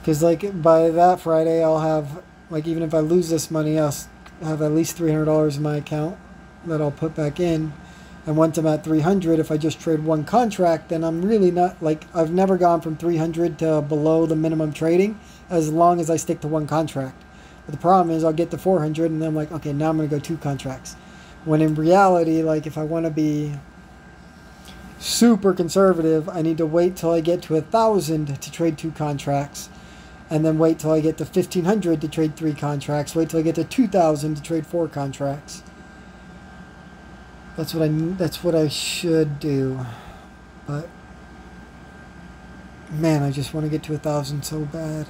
Because like by that Friday, I'll have, like, even if I lose this money, I'll have at least $300 in my account that I'll put back in. And once I'm at 300, if I just trade one contract, then I'm really not, like, I've never gone from 300 to below the minimum trading as long as I stick to one contract. But the problem is I'll get to 400 and then I'm like, okay, now I'm going to go 2 contracts. When in reality, like, if I want to be super conservative, I need to wait till I get to 1,000 to trade 2 contracts. And then wait till I get to 1,500 to trade 3 contracts. Wait till I get to 2,000 to trade 4 contracts. That's what I should do. But man, I just want to get to 1,000 so bad.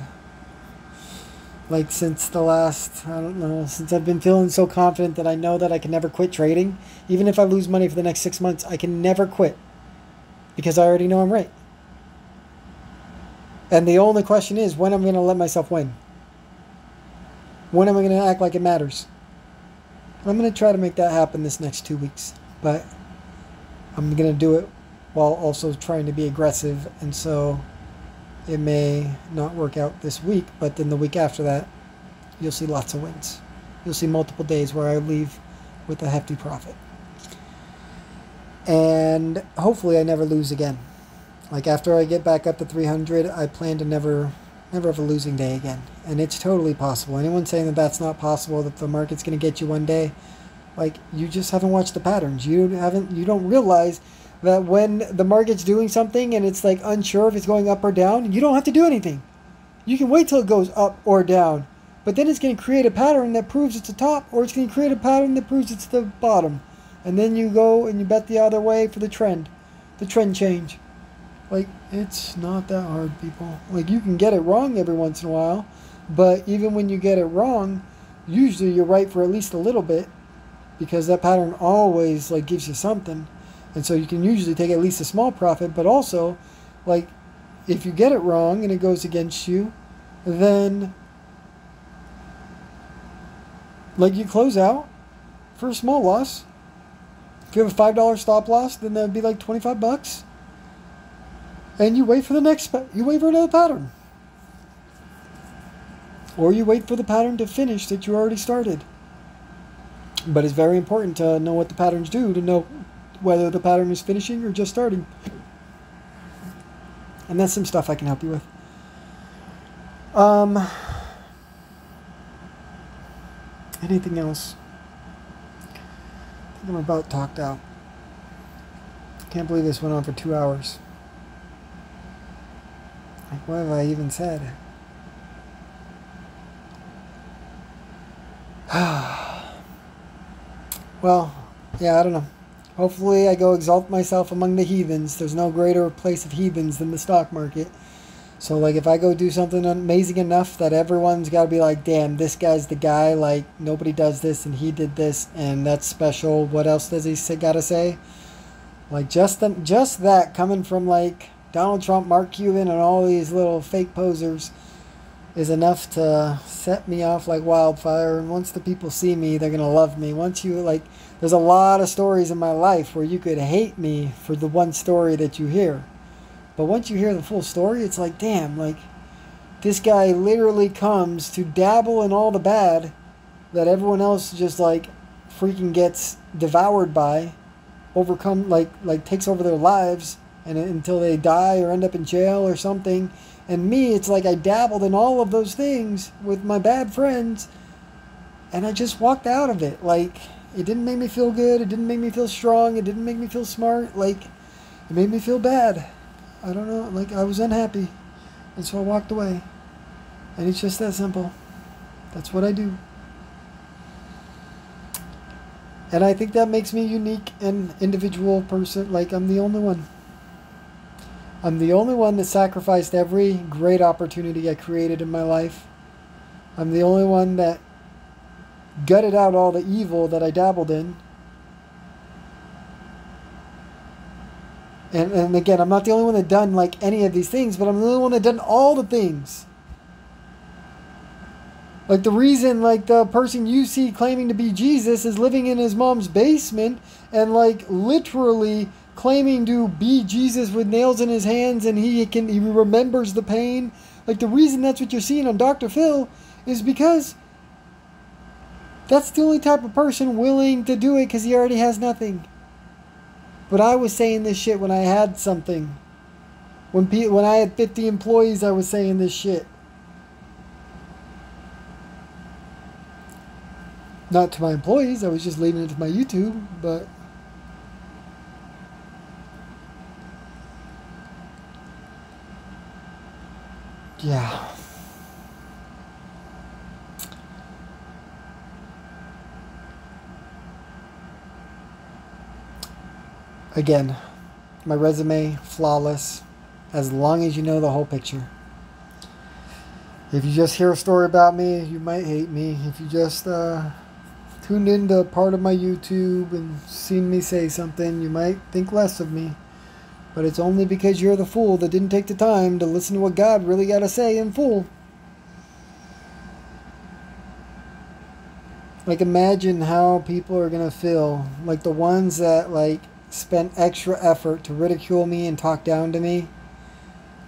Like, since the last, I don't know, since I've been feeling so confident that I know that I can never quit trading. Even if I lose money for the next 6 months, I can never quit. Because I already know I'm right. And the only question is, when am I going to let myself win? When am I going to act like it matters? I'm going to try to make that happen this next 2 weeks. But I'm going to do it while also trying to be aggressive. And so it may not work out this week, but then the week after that, you'll see lots of wins. You'll see multiple days where I leave with a hefty profit. And hopefully I never lose again. Like, after I get back up to 300, I plan to never have a losing day again. And it's totally possible. Anyone saying that that's not possible, that the market's going to get you one day, like, you just haven't watched the patterns. You don't realize that when the market's doing something and it's like unsure if it's going up or down, you don't have to do anything. You can wait till it goes up or down. But then it's going to create a pattern that proves it's the top, or it's going to create a pattern that proves it's the bottom. And then you go and you bet the other way for the trend change. Like, it's not that hard, people. Like, you can get it wrong every once in a while, but even when you get it wrong, usually you're right for at least a little bit, because that pattern always, like, gives you something. And so you can usually take at least a small profit, but also, like, if you get it wrong and it goes against you, then, like, you close out for a small loss. If you have a $5 stop loss, then that would be like $25. And you wait for you wait for another pattern. Or you wait for the pattern to finish that you already started. But it's very important to know what the patterns do, to know whether the pattern is finishing or just starting. And that's some stuff I can help you with. Anything else? I think I'm about talked out. Can't believe this went on for 2 hours. Like, what have I even said? Well, yeah, I don't know. Hopefully I go exalt myself among the heathens. There's no greater place of heathens than the stock market. So, like, if I go do something amazing enough that everyone's got to be like, damn, this guy's the guy, like, nobody does this and he did this and that's special. What else does he got to say? Like just that coming from like Donald Trump, Mark Cuban, and all these little fake posers is enough to set me off like wildfire. And once the people see me, they're gonna love me. Once you like, there's a lot of stories in my life where you could hate me for the one story that you hear, but once you hear the full story, it's like, damn, like this guy literally comes to dabble in all the bad that everyone else just like freaking gets devoured by, overcome, like takes over their lives, and until they die or end up in jail or something. And me, it's like I dabbled in all of those things with my bad friends, and I just walked out of it. Like, it didn't make me feel good, it didn't make me feel strong, it didn't make me feel smart, like, it made me feel bad. I don't know, like, I was unhappy, and so I walked away. And it's just that simple. That's what I do. And I think that makes me a unique and individual person. Like, I'm the only one. I'm the only one that sacrificed every great opportunity I created in my life. I'm the only one that gutted out all the evil that I dabbled in. And again, I'm not the only one that done like any of these things, but I'm the only one that done all the things. Like the reason like the person you see claiming to be Jesus is living in his mom's basement and like literally claiming to be Jesus with nails in his hands, and he remembers the pain. Like the reason that's what you're seeing on Dr. Phil is because that's the only type of person willing to do it, because he already has nothing. But I was saying this shit when I had something. When I had 50 employees, I was saying this shit. Not to my employees, I was just leaving it to my YouTube, but yeah. Again, my resume, flawless, as long as you know the whole picture. If you just hear a story about me, you might hate me. If you just tuned into part of my YouTube and seen me say something, you might think less of me. But it's only because you're the fool that didn't take the time to listen to what God really got to say in full. Like, imagine how people are going to feel. Like the ones that like spent extra effort to ridicule me and talk down to me.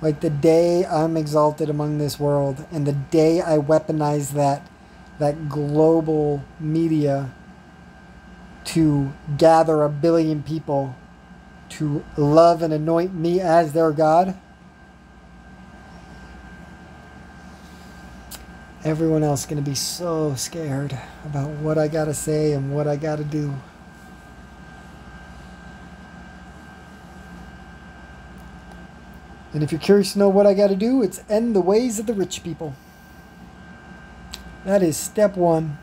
Like the day I'm exalted among this world, and the day I weaponize that global media to gather 1 billion people to love and anoint me as their God, everyone else is going to be so scared about what I got to say and what I got to do. And if you're curious to know what I got to do, it's end the ways of the rich people. That is step one.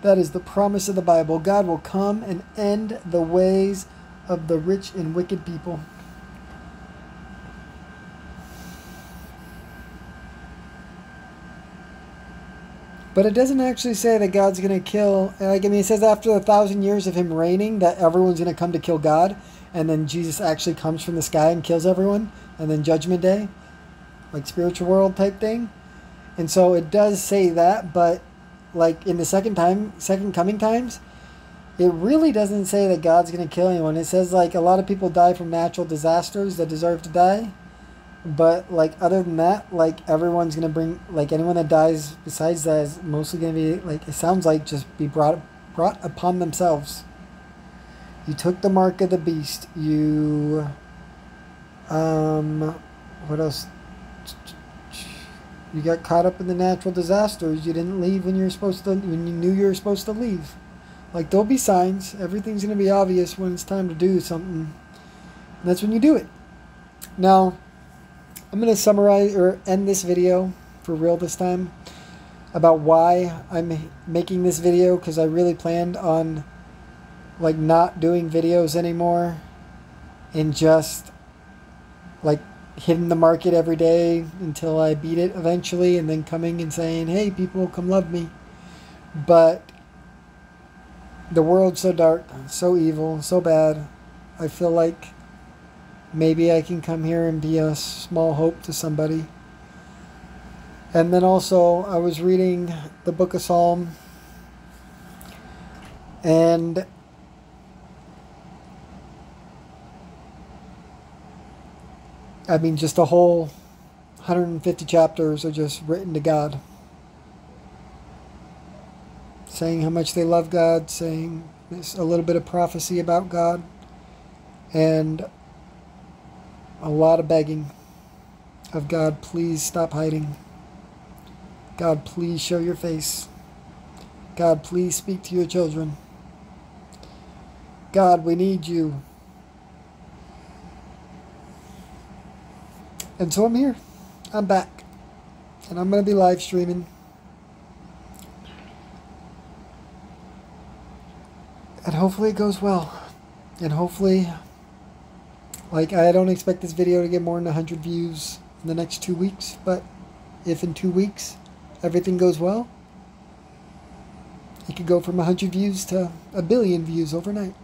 That is the promise of the Bible. God will come and end the ways of the rich and wicked people. But it doesn't actually say that God's going to kill. Like, I mean, it says after 1,000 years of him reigning that everyone's going to come to kill God. And then Jesus actually comes from the sky and kills everyone. And then Judgment Day. Like spiritual world type thing. And so it does say that. But like in the second coming times, it really doesn't say that God's going to kill anyone. It says like a lot of people die from natural disasters that deserve to die. But like other than that, like everyone's going to bring, like anyone that dies besides that is mostly going to be like, it sounds like just be brought upon themselves. You took the mark of the beast. You, what else? You got caught up in the natural disasters. You didn't leave when you knew you were supposed to leave. Like, there'll be signs. Everything's going to be obvious when it's time to do something. And that's when you do it. Now, I'm going to summarize or end this video for real this time about why I'm making this video, because I really planned on like not doing videos anymore and just like hitting the market every day until I beat it eventually, and then coming and saying, hey people, come love me. But the world's so dark, so evil, so bad. I feel like maybe I can come here and be a small hope to somebody. And then also, I was reading the book of Psalm, and I mean, just a whole 150 chapters are just written to God, saying how much they love God, saying there's a little bit of prophecy about God, and a lot of begging of God, please stop hiding. God, please show your face. God, please speak to your children. God, we need you. And so I'm here. I'm back. And I'm going to be live streaming. And hopefully it goes well. And hopefully, like, I don't expect this video to get more than 100 views in the next 2 weeks. But if in 2 weeks everything goes well, it could go from 100 views to 1 billion views overnight.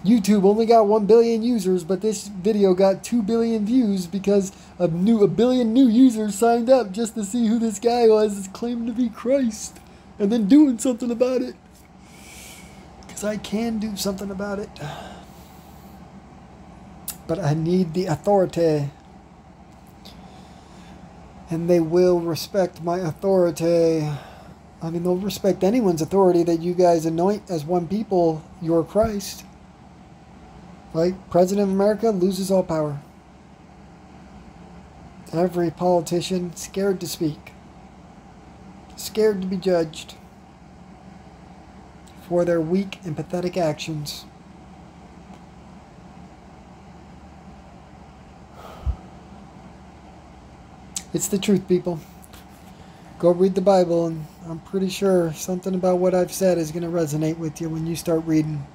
YouTube only got 1 billion users, but this video got 2 billion views because a billion new users signed up just to see who this guy was claiming to be Christ, and then doing something about it. Because I can do something about it. But I need the authority. And they will respect my authority. I mean, they'll respect anyone's authority that you guys anoint as one people, your Christ. Like, President of America loses all power. Every politician scared to speak. Scared to be judged for their weak and pathetic actions. It's the truth, people. Go read the Bible, and I'm pretty sure something about what I've said is going to resonate with you when you start reading.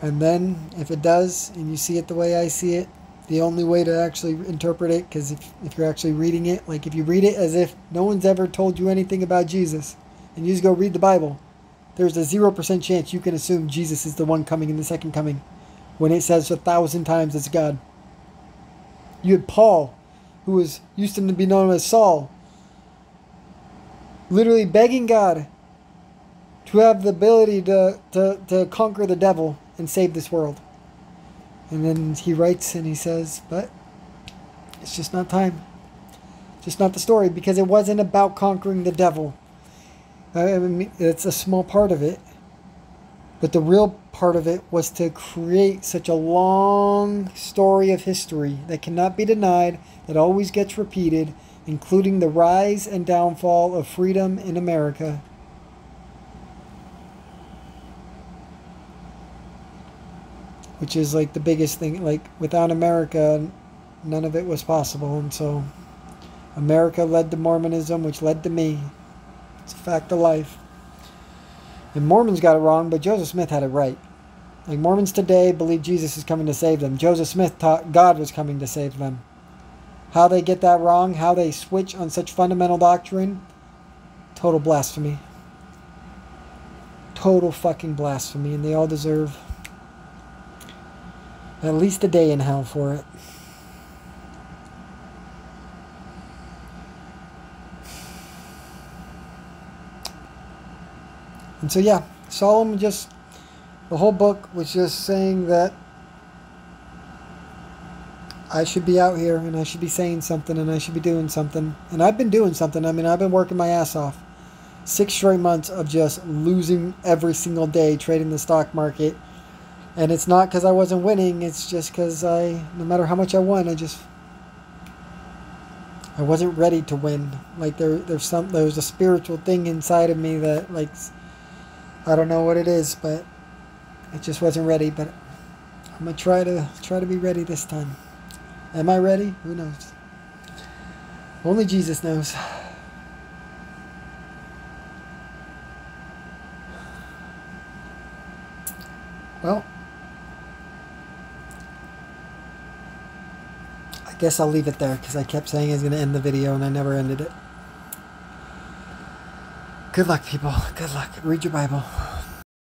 And then, if it does, and you see it the way I see it, the only way to actually interpret it, because if you're actually reading it, like if you read it as if no one's ever told you anything about Jesus, and you just go read the Bible, there's a 0% chance you can assume Jesus is the one coming in the second coming, when it says 1,000 times it's God. You had Paul, who used to be known as Saul, literally begging God to have the ability to conquer the devil and save this world. And then he writes and he says, but it's just not time. Just not the story, because it wasn't about conquering the devil. I mean, it's a small part of it. But the real part of it was to create such a long story of history that cannot be denied, that always gets repeated, including the rise and downfall of freedom in America. Which is like the biggest thing. Like, without America, none of it was possible. And so America led to Mormonism, which led to me. It's a fact of life. And Mormons got it wrong, but Joseph Smith had it right. Like, Mormons today believe Jesus is coming to save them. Joseph Smith taught God was coming to save them. How they get that wrong, how they switch on such fundamental doctrine, total blasphemy. Total fucking blasphemy, and they all deserve at least a day in hell for it. And so yeah, Solomon just, the whole book was just saying that I should be out here and I should be saying something and I should be doing something. And I've been doing something. I mean, I've been working my ass off. 6 straight months of just losing every single day trading the stock market. And it's not because I wasn't winning. It's just because no matter how much I won, I wasn't ready to win. Like there's a spiritual thing inside of me that, like, I don't know what it is, but it just wasn't ready. But I'm gonna try to be ready this time. Am I ready? Who knows? Only Jesus knows. Well, I guess I'll leave it there because I kept saying I was going to end the video and I never ended it. Good luck, people. Good luck. Read your Bible.